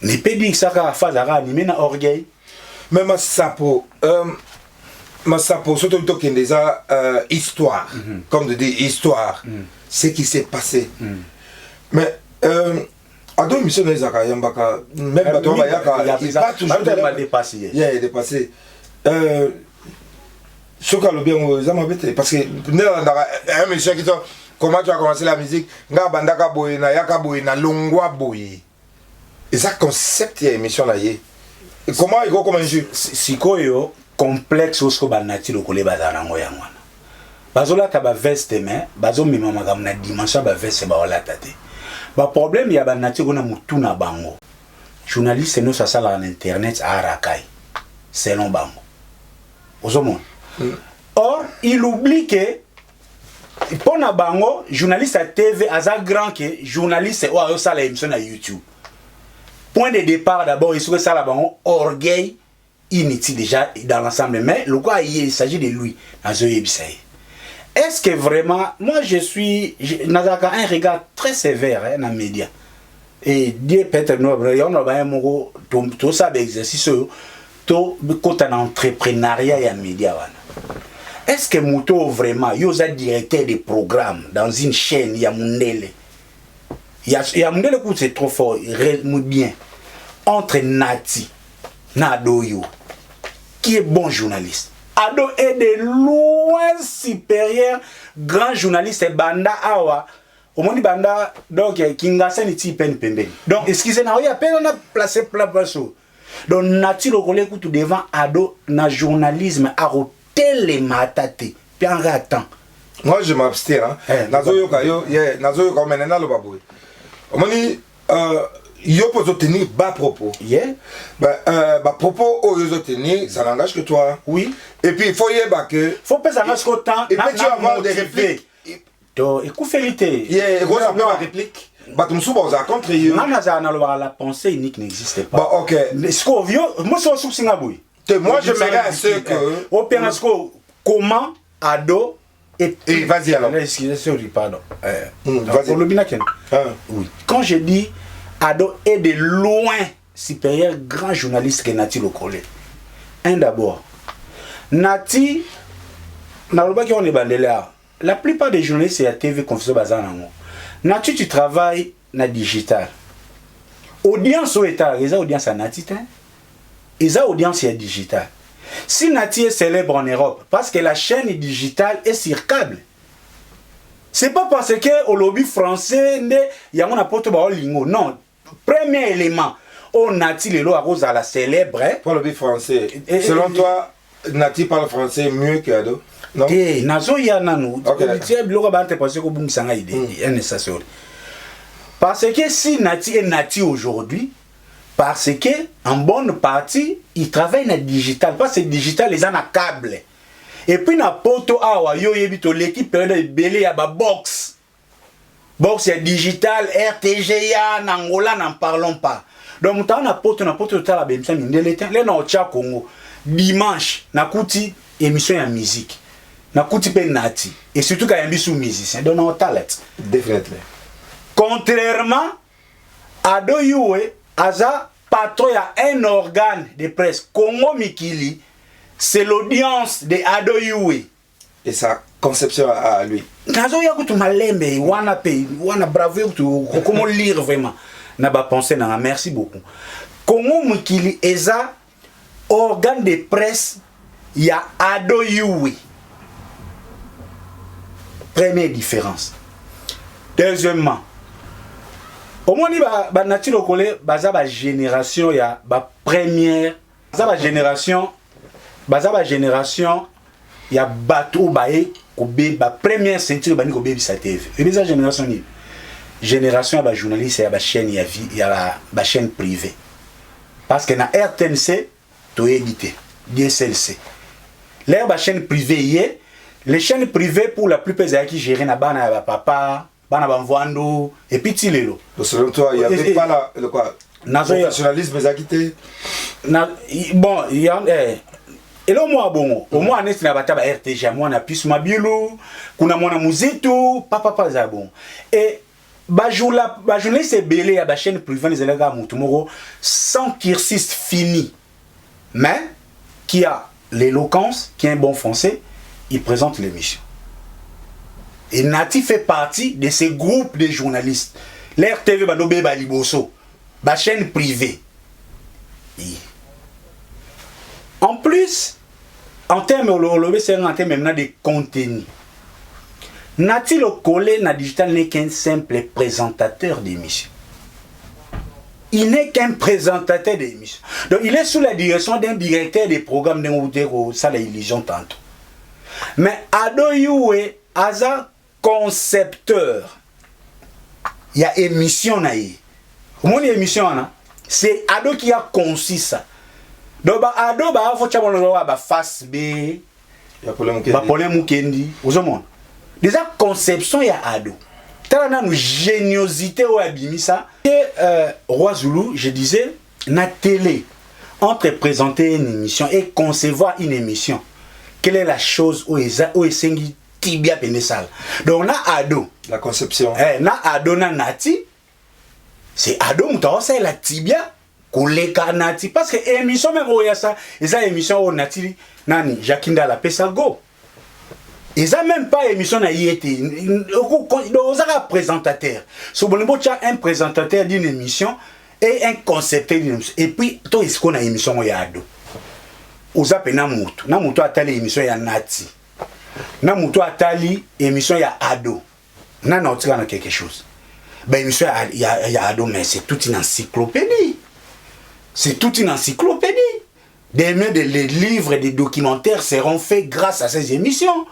Ne peut dire que ça va faire animer un orgueil. Mais Massapo, surtout que déjà histoire, comme de dire histoire, ce qui s'est passé. Mais Ado mission des Akayambaka, même il va toujours dépassé. Il est dépassé. Parce que un monsieur qui dit comment tu as commencé la musique, nga bandaka boy na yaka boy na longwa boy. Et ça concept y a émission là y. Comment il go comme un jeu? Si koyo complexe osko banati lokole bazana ngo yangwana. Bazola ta ba veste mais bazo mima magam na dimanche ba veste ba wala tate. Ba problème ya banati gona mutuna bango. Journaliste no ça sala en internet à Rakai. Selon bango. Ozomon. Or, il oublie que pour na bango, journaliste à TV, à grand que journaliste ou à ça l'émission à YouTube. Point de départ d'abord, il faut que ça la bango orgueil inutile déjà dans l'ensemble, mais le quoi il s'agit de lui. Est-ce que vraiment, moi je suis, Nazaka un regard très sévère dans les médias. Et Dieu peut-être nous, on a un mot tout ça d'exercice, tout côté d'entrepreneuriat et en médias. Est-ce que Mouto vraiment, il y a directeur de programme dans une chaîne, il y a Mundele. Il y a Mundele qui c'est trop fort, bien. Entre Nati, Nadoyo, qui est bon journaliste. Ado est de loin supérieur, grand journaliste et Banda Awa, au moni banda donc Kingasa ni ti pen pembe. Donc excusez-moi, il y a peine on a placé plat basso. Donc nati le collègue tout devant ado na journalisme a rotel matate. Puis en attend. Moi je m'abstiens hein. Nazo yo kayo, nazo yo comme nena lo babou. Au moni yo peut tenir bas propos. Yeah. Bah propos au yo tenir, ça n'engage que toi. Oui. Et puis il faut y avoir que faut pas ça qu'au temps. Et puis tu vas avoir des répliques. Donc écoute vérité. Yeah, et quoi la réplique? Bah tu me souviens aux contre yo. Non la pensée unique n'existe pas. Bah OK. Ce qu'on vient, moi c'est sous Singapour. Moi je me à ce que au Pénasco comment ado et vas-y alors. Excusez-moi, pardon. Vas-y. Oui. Quand je dis ado est de loin supérieur grand journaliste que Nati Lokole. Un d'abord. Nati on est bandela. La plupart des journalistes c'est à TV confesseur bazar nango. Nati tu travailles na digital. Audience au état, les audience à Nati hein. Les audience est digital. Si Nati est célèbre en Europe parce que la chaîne digitale est sur câble. C'est pas parce que au lobby français il y a mon apôtre lingo. Non. Premier élément, on Nati Lelo Arose à la célèbre. Pour le lobby français. Selon toi, Nati parle français mieux que Ado? Non. Nazo ya nanu. Parce que si Nati est Nati aujourd'hui, parce que en bonne partie, il travaille dans le digital. Parce que digital, les gens ont câble. Et puis, na poto awa, yo yebito l'équipe de belé à ba box. Box est digital, RTGA, Nangola, n'en parlons pas. Donc, on a poto la bémisa mindelete. Là, on a Congo. Dimanche, na kuti émission de musique. Na kuti pe Nati. Et surtout quand il y a un bisou musicien. Donc, on a talent. Définitivement. Contrairement à Doyoué, Aza, patron, il y a un organe de presse, Congo Mikili, c'est l'audience de Adoyoué. Et sa conception à lui. Nazo ya kutu malembe, wana bravo, comment lire vraiment. N'a pas pensé, merci beaucoup. Congo Mikili, Eza, organe de presse, il y a Adoyoué. Première différence. Deuxièmement, au moins ba Nati Lokole baza ba génération ya ba première baza ba génération ya bato bae ko be ba première ceinture bani ko be bisa TV. Et bisa génération ni génération ya ba journaliste ya ba chaîne ya vie ya ba chaîne privée. Parce que na RTNC to édité DSLC. Là ba chaîne privée yé les chaînes privées pour la plupart qui gèrent na bana ya papa bana bamvando et puis tilelo. Selon toi, il y avait pas le quoi professionnalisme zakité. Bon, il y a et là moi bon, au moins nest na bata ba RTG moi na plus mabilu, kuna mona muzitu, papa za bon. Et ba journée c'est belé à ba chaîne privée les élèves à Mutumoro sans cursus fini. Mais qui a l'éloquence, qui est un bon français, il présente l'émission. Et Nati fait partie de ces groupes de journalistes. L'RTV Banobé Baliboso, la chaîne privée. En plus, en termes de contenu, Nati Lokole na digital n'est qu'un simple présentateur d'émission. Il n'est qu'un présentateur d'émission. Donc il est sous la direction d'un directeur des programmes de ça la illusion tantôt. Mais Adoyoué, Aza concepteur. Il y a émission naïe. Comment il y a émission là? C'est Ado qui a conçu ça. Donc Ado ba faut tchabon ba face B. Il y a problème Mukendi. Aux hommes. Déjà conception il y a Ado. Tala nous géniosité au abimisa. Et Roi Zulu, je disais, na télé entre présenter une émission et concevoir une émission. Quelle est la chose où Esengi tibia penesal. Donc na Ado. La conception. Na Ado na Nati. C'est Ado mouta c'est la tibia koleka Nati parce que émission même où il y a ça, esa émission où Nati nani Jakinda la pesa go. Esa même pas émission na yété. Donc ça présentateur. So bonimbo tcha un présentateur d'une émission et un concepteur d'une émission. Et puis to est-ce qu'on a émission où il y a Ado. Oza pena mutu. Na mutu atali émission ya Nati. Na mutu atali émission ya Ado. Non, non, tu as quelque chose. Ben, monsieur, il y a Ado, mais c'est toute une encyclopédie. C'est toute une encyclopédie. Des livres et des documentaires seront faits grâce à ces émissions.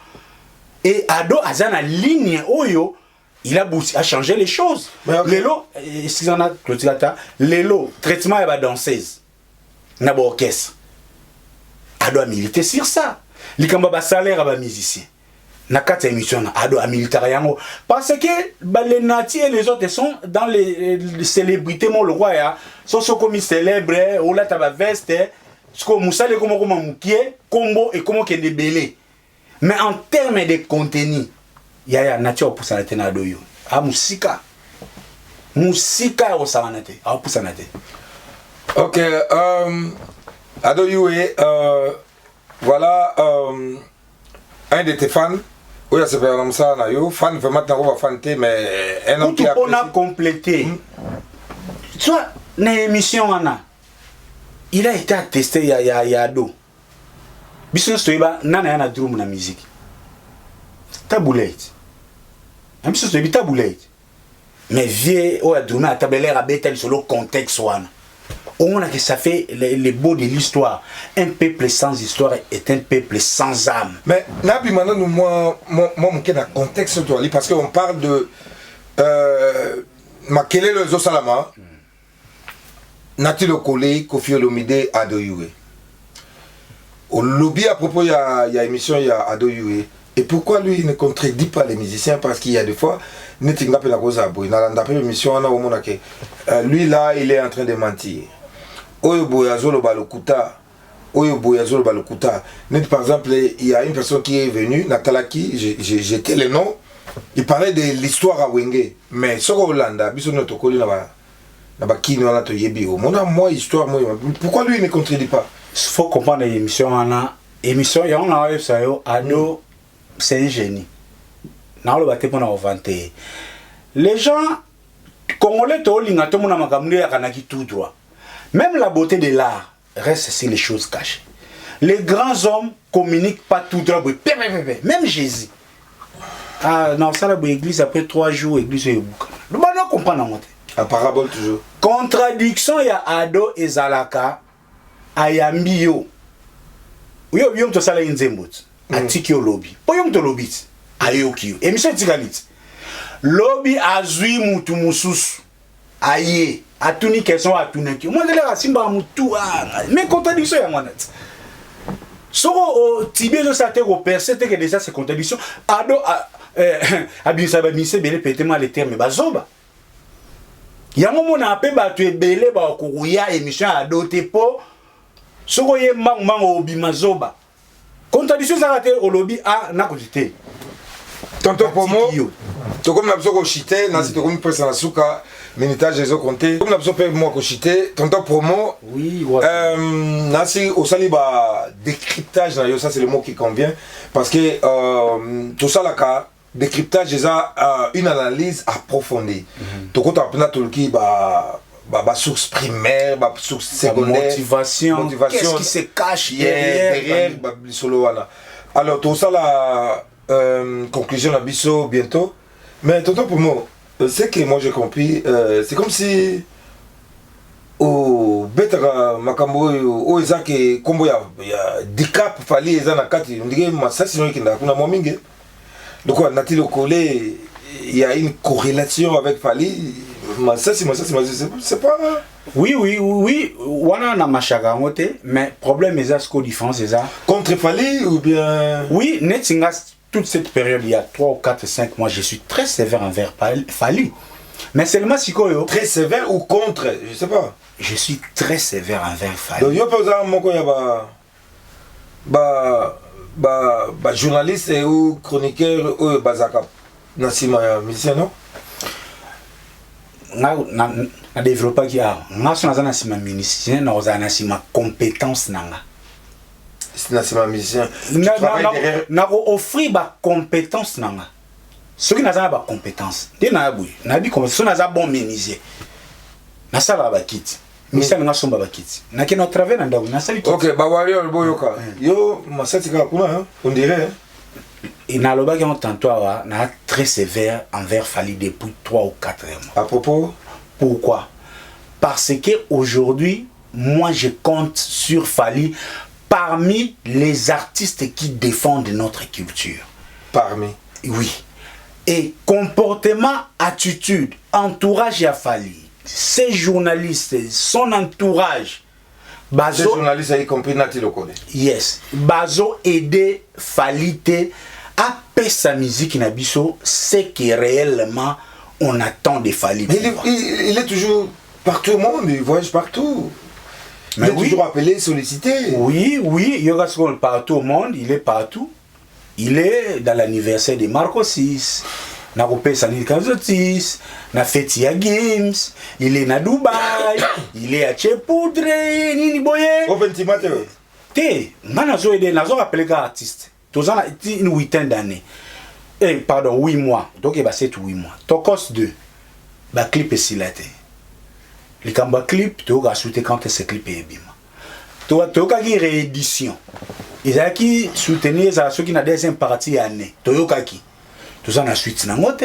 Et Ado, Azana ligne, Oyo, il a changé les choses. Lélo, excusez-moi, Lélo, traitement et la danseuse. N'a pas orchestre. Ado a milité sur ça. Likamba salaire à musicien. Na quatre émissions, Ado a milité yango. Parce que les natifs et les autres sont dans les célébrités, mon le roi, sont comme célèbres, ou la taba veste, ce que Moussa le comme moukié, combo et comment qu'il est belé. Mais en termes de contenu, il y a nature pour s'en tenir à Ado. Ah, Moussika. Moussika au Samanate. Ah, pour s'en tenir. Ok, Ado Yue, voilà un de tes fans. Oui, c'est pas comme ça, fan, vraiment, on va fanter, mais un homme qui a. On a complété. Tu vois, dans l'émission, il a été attesté, il y a Ado. Business to iba, nana yana drum na musique. Taboulette. Un business to iba taboulette. Mais vieux, ou a drum à tabelaire à bétel sur le contexte, one. On a que ça fait les beaux de l'histoire. Un peuple sans histoire est un peuple sans âme. Mais Nabi maintenant nous moi dans le contexte toi parce qu'on parle de Makele le Zosalama. Nati le collègue Kofi Olomide Ado Yue. Au lobby à propos il y a émission il y a Ado Yue. Et pourquoi lui il ne contredit pas les musiciens parce qu'il y a des fois Netinga pe la cause à boy. Dans la émission on a au monde que lui là il est en train de mentir. Oyo boyazolo balokuta oyo boyazolo balokuta net par exemple il y a une personne qui est venue Natalaki j'étais le nom il parlait de l'histoire à Wenge mais soko Hollanda biso notre koli na ba kini wana to yebi o mona moi histoire moi pourquoi lui il ne contredit pas il faut comprendre l'émission émission ya on a ça yo Ado c'est un génie na lo baté pour na vanter les gens congolais to linga to mona makamule ya kanaki tout droit. Même la beauté de l'art reste sur les choses cachées. Les grands hommes communiquent pas tout droit. Même Jésus. Ah non, ça la église après 3 jours, église est bouc. Le bon on comprend en monté. En parabole toujours. Contradiction il y a Ado et Zalaka ayambio. Oui, yom to sala inzembot. Atiki lobby. Po yom to lobby. Ayoki. Émission tikalit. Lobby azui mutu mususu. Aye. Atuni question atuni ki moi ndela simba mutu mais contradiction ya mwana soko tibie zo sate ko percete que déjà c'est contradiction Ado abisa ba mise belé pétement les termes bazoba yango mona pe ba tu ebele ba ko ya émission Ado te po soko ye mango obima zoba contradiction ça raté au lobby na côté tonto pomo to comme na bsoko chité na c'est comme presse na suka Minitage les autres comptés. Comme l'absolu moi cochité, tonton promo. Oui. Nasi au saliba décryptage ça c'est le mot qui convient parce que tout ça là décryptage déjà une analyse approfondie. Tout quand on a tout qui bah source primaire, bah source secondaire, motivation. Qu'est-ce qui se cache derrière solo voilà. Alors tout ça là conclusion à biso bientôt. Mais tonton promo c'est que moi j'ai compris, c'est comme si au Betara Makambo au Ezake Kombo ya Dicap Fali Ezana Kati, on dirait Massassi qui n'a pas momingue. Donc on a le collé, il y a une corrélation avec Fali. Massassi, c'est pas. Oui, wana na machaka ngote, mais problème est ce qu'on différence c'est ça. Contre Fali ou bien. Oui, Netsingas. Toute cette période, il y a 3 ou 4, 5 mois, je suis très sévère envers Fali. Mais seulement si quoi. Très sévère ou contre, je sais pas. Je suis très sévère envers Fali. Donc, il y a pas besoin journaliste ou chroniqueur ou bazaka. Nassima musicien, non? Na développé qui a. Moi, je suis nassima musicien, je ma compétence nanga. C'est un musicien. Na offrir ba compétence nanga. Ce qui n'a pas compétence. Dès na boui, na bi comme ça na bon menuisier. Na sala ba kit. Musicien nga somba ba kit. Na ke no travail na ndako na sali. OK, ba warrior boyoka. Yo masati ka kuna, on dirait. Et Naloba qui ont tantôt très sévère envers Fally depuis 3 ou 4 mois. À propos? Pourquoi? Parce que aujourd'hui, moi je compte sur Fally parmi les artistes qui défendent notre culture. Parmi? Oui. Et comportement, attitude, entourage à Fally, ces journalistes, son entourage. Ces journalistes, y compris Nati Lokole. Yes. Bazo aider Fally à payer sa musique Nabiso, c'est que réellement on attend de Fally. Mais il est toujours partout au monde, il voyage partout. Mais il est toujours appelé, sollicité. Oui, il y aura partout au monde, il est partout. Il est dans l'anniversaire de Marco 6, na Ropé Sanil Kazotis, na Fetia Games, il est à Dubaï, il est à Tchepoudre, Nini Boye. Au 20 matin. Té, nazo aidé, nazo rappelé artiste. Tous en une 8 d'années. Eh, pardon, 8 mois. Donc il va 7 ou 8 mois. Tokos 2. Ba clip est silaté. Le kamba clip, tu as souhaité quand ce clip est bim. Tu as une réédition. Ils ont qui soutenir ceux qui ont des parties année. Tu as qui. Tout ça na suite na ngote.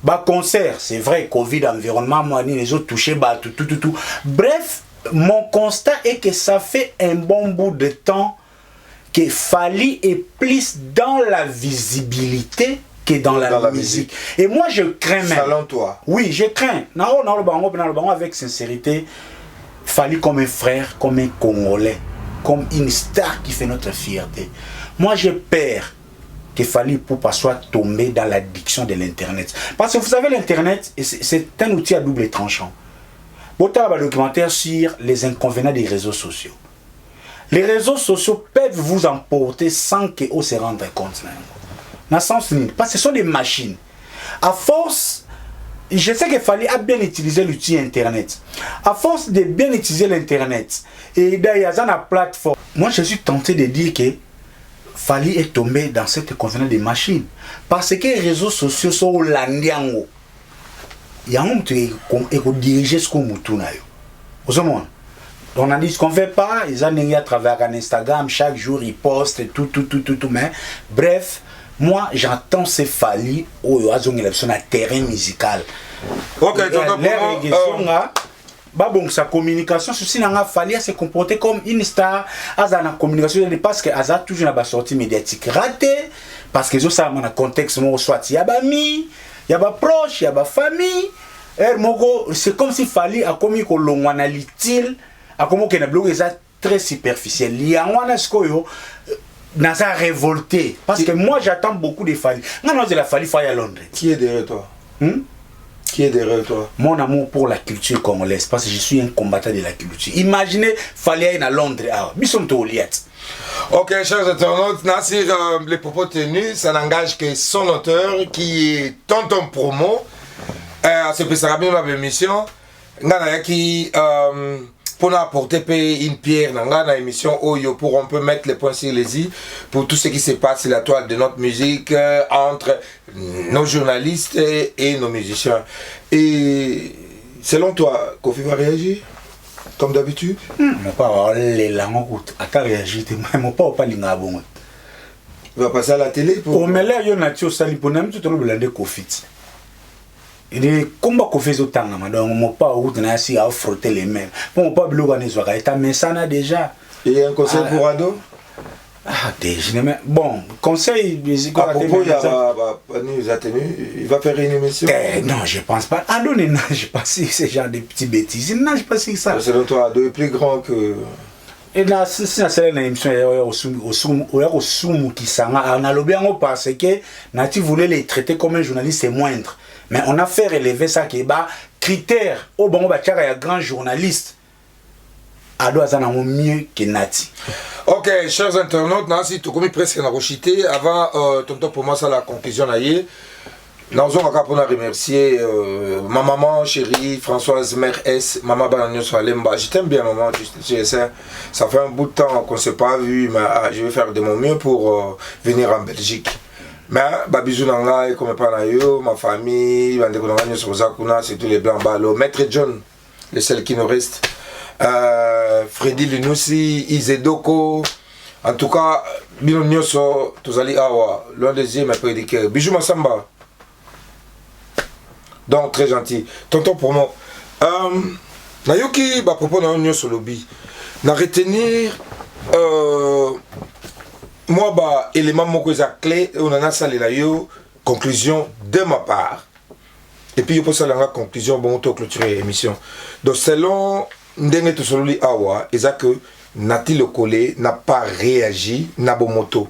Ba concert, c'est vrai, Covid, environnement, moi, les autres touchés, bah, tout. Bref, mon constat est que ça fait un bon bout de temps que Fally est plus dans la visibilité que dans la musique. Et moi, je crains même. Selon toi? Oui, je crains. Avec sincérité, Fally comme un frère, comme un Congolais, comme une star qui fait notre fierté. Moi, j'ai peur que Fally Ipupa soit tombé dans l'addiction de l'Internet. Parce que vous savez, l'Internet, c'est un outil à double tranchant. Vous avez un documentaire sur les inconvénients des réseaux sociaux. Les réseaux sociaux peuvent vous emporter sans que vous se rendre compte. Parce que ce sont des machines. À force, je sais que Fally a bien utilisé l'outil Internet. À force de bien utiliser l'Internet, et d'ailleurs, dans la plateforme, moi je suis tenté de dire que Fally est tombé dans cette convenance des machines. Parce que les réseaux sociaux sont au landiango. Il y a un qui est dirigé ce qu'on moutoune. On a dit ce qu'on ne fait pas, ils ont à travers Instagram, chaque jour ils postent tout, mais bref, moi j'entends ces Fally où ils ont une terrain musical. Ok, donc sa communication, ceci n'a pas Fally à se comporter comme une star, à la communication, parce que a toujours une sortie médiatique ratée, parce que ça dans un contexte soit il y a des amis, il y a des proches, il y a des familles. C'est comme si Fally a commis que l'on analyse. A comment que na blog est très superficiel. Il y a un scoyo n'a pas révolté parce que moi j'attends beaucoup de Fally. Non, c'est la Fally à Londres. Qui est derrière toi? Qui est derrière toi? Mon amour pour la culture congolaise, parce que je suis un combattant de la culture. Imaginez Fally à Londres. Ok, chers internautes, Nassir, les propos tenus, ça n'engage que son auteur qui est Tonton Promo. C'est pour ça que la émission. Qui pour apporter une pierre dans l'émission Oyo pour on peut mettre les points sur les i pour tout ce qui se passe sur la toile de notre musique entre nos journalistes et nos musiciens. Et selon toi, Kofi va réagir comme d'habitude? Mon pas les langues à réagir, mon pas l'ingabon. Il va passer à la télé pour. Au mêlé yo natio sali pour n'aime tout le blindé Kofi. Il est comme Kofi autant donc mon pas route na si à frotter les mains. Bon pas bloganer soit mais ça n'a déjà. Et un conseil pour ado? Ah déjà mais bon, conseil musical à propos il va faire une émission. Non, je pense pas. Ado non, je pense que c'est genre des petits bêtises. Non, je pense que ça. Selon toi, Ado est plus grand que. Et là, c'est une émission au Soumou qui s'en a. On a lobby parce que Nati voulait les traiter comme un journaliste moindre. Mais on a fait relever ça qui est bas. Critère, au bon, il y a un grand journaliste. Ado a mieux que Nati. Ok, chers internautes, Nancy, tout comme presque dans Rochité, avant, tonton pour moi, ça la conclusion là. Nous avons remercier ma maman chérie, Françoise Mère S, maman Banagno Salemba. Je t'aime bien, maman. Ça fait un bout de temps qu'on ne s'est pas vu, mais je vais faire de mon mieux pour venir en Belgique. Mais, bisous nanga, comme pas ma famille, c'est tous les blancs ballo. Maître John, le seul qui nous reste. Freddy Linoussi, Izedoko. En tout cas, bino nyoso tozali awa l'un deuxième après prédiqueur Bijou Massamba. Donc très gentil. Tonton pour moi. Nayoki ba propos na nyoso lobby. Na retenir moi ba élément moko za clé on en a salé la yo conclusion de ma part. Et puis, il faut ça la conclusion, bon, on clôturer l'émission. Donc, selon Ndenge Tosololi Awa, et ça que Nati Le Collé n'a pas réagi, n'a bon moto.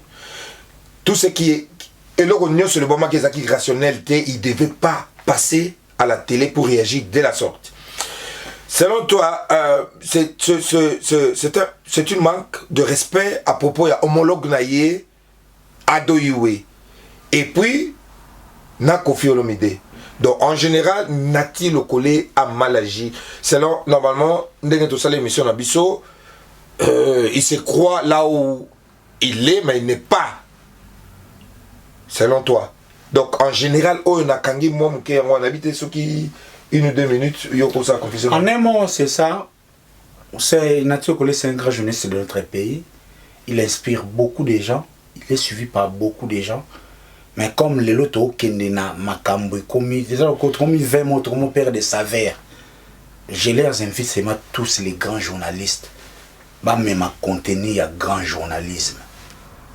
Tout ce qui est. Et le sur le moment qui est rationnalité, il ne devait pas passer à la télé pour réagir de la sorte. Selon toi, c'est une manque de respect à propos de homologue Naye, Adoyoué. Et puis, na Kofi Olomide. Donc en général, Nati Le Collé a mal agi. Selon, normalement, Ndenge Tosa l'émission Nabiso, il se croit là où il est, mais il n'est pas. Selon toi. Donc en général, on a kangi moi on habite ceux qui 1 ou 2 minutes, yoko ça confusion. En un mot, c'est ça. C'est Nati Le Collé, c'est un grand journaliste de notre pays. Il inspire beaucoup de gens. Il est suivi par beaucoup de gens. Mais comme les lotos Kendena, Makambo, commis, déjà, commis 20 mots, mon père de Savère, je les invite seulement tous les grands journalistes. Même à contenir un grand journalisme.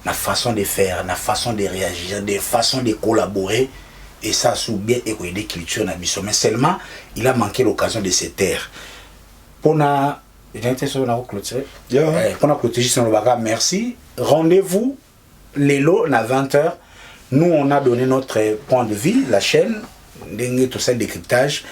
La façon de faire, la façon de réagir, la façon de collaborer, et ça sous bien écouter culture na biso. Mais seulement, il a manqué l'occasion de se taire. Pour la clôturer, merci. Rendez-vous, l'élo, à 20h. Nous, on a donné notre point de vue, la chaîne, tout ça, décryptage,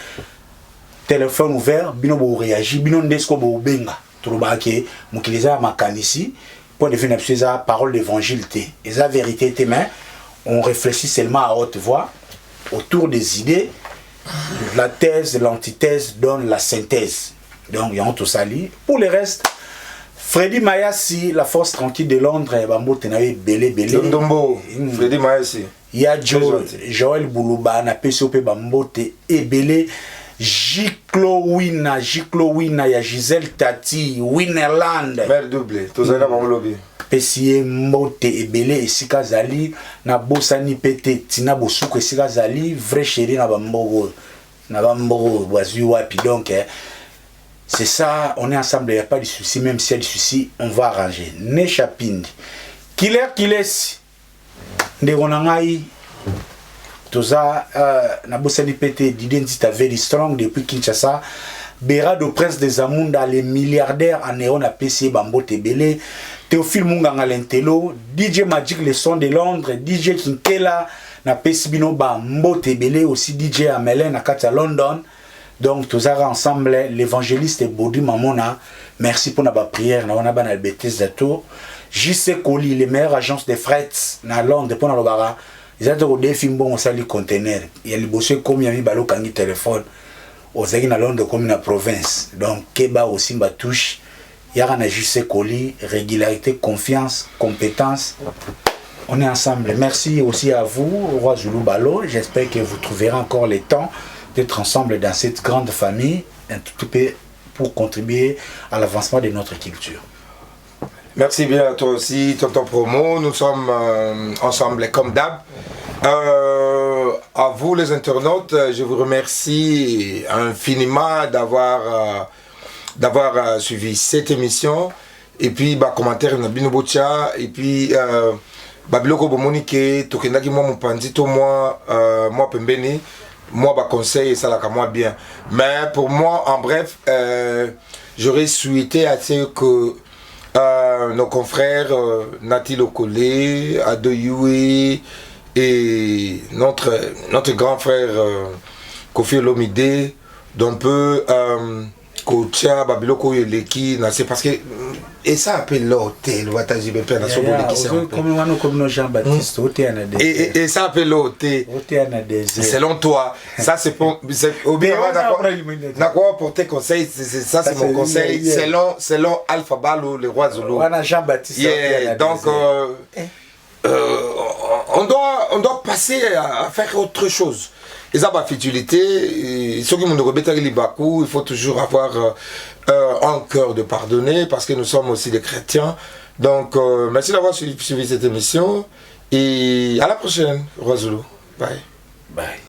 téléphone ouvert, bino réagit, bino ndesko bo benga, tout le qui mukiliza makanisi, point de vue n'a parole d'évangile et la vérité mais on réfléchit seulement à haute voix autour des idées, la thèse, l'antithèse donne la synthèse. Donc, il y a tout ça. Pour le reste, Freddy Mayassi, la force tranquille de Londres, Bambo Tenawe Belé Belé. Freddy Mayassi. Il y a Joël Boulouba, na PCOP Bambo Te Ebele, Jiklo Wina, il y a Gisèle Tati, Winnerland. Mère doublé, tous les gens lobby. PCA Mbote Ebele, Sika Zali, na Bosani Pete, Tina Bosouk, Sika Zali, vrai chéri na Bambogo, Boazu Wapi. Donc, c'est ça, on est ensemble, il n'y a pas de souci, même s'il y a des soucis, on va arranger. Nechapindi. Kilesi. Ndegonangai. Toza, Nabosani Pete, d'identité very strong depuis Kinshasa. Béra de Prince des Amunda, les milliardaires en néon à PC Bambo Tebele. Théophile Munganga Lentelo. DJ Magic, le son de Londres. DJ Kinkela, na PC Bino Bambo Tebele. Aussi DJ Amelin, na Katia London. Donc, tous ensemble, l'évangéliste Bodi Mamona, merci pour notre prière, nous avons une bêtise de tout. JC Coli, les meilleures agences de fret, dans Londres, pour nous bara, ils ont des films bon, on sait les conteneurs. Il y a les bossés comme il y a mis balo kangi téléphone, aux aiguilles dans Londres comme la province. Donc, Keba aussi m'a touche. Il y a un JC Coli, régularité, confiance, compétence. On est ensemble. Merci aussi à vous, Roi Zulu Balo. J'espère que vous trouverez encore le temps d'être ensemble dans cette grande famille, un tout peu pour contribuer à l'avancement de notre culture. Merci bien à toi aussi, Tonton Promo. Nous sommes ensemble comme d'hab. À vous les internautes, je vous remercie infiniment d'avoir suivi cette émission. Et puis, commentaire Nabino Bocha. Et puis, Babiloko Bomonike, Tokendaki moi mon pandito, moi Pembeni. Moi, conseil, ça l'a moi bien. Mais pour moi, en bref, j'aurais souhaité à ce que nos confrères Nati Le Collé, Adoyoué et notre grand frère Kofi Olomide, d'un peu Kocha, Babiloko Yeleki, c'est parce que. Et ça appelle l'hôtel, et ça appelle l'hôtel. Selon toi, ça c'est pour. N'a quoi pour tes conseils, ça c'est mon conseil. Selon Alpha Balo, le roi Zulu. Donc, on doit passer à faire autre chose. Et ça, futilité, ceux qui m'ont rebêté les Bakou, il faut toujours avoir un cœur de pardonner parce que nous sommes aussi des chrétiens. Donc, merci d'avoir suivi cette émission. Et à la prochaine, Roi Zulu. Bye. Bye.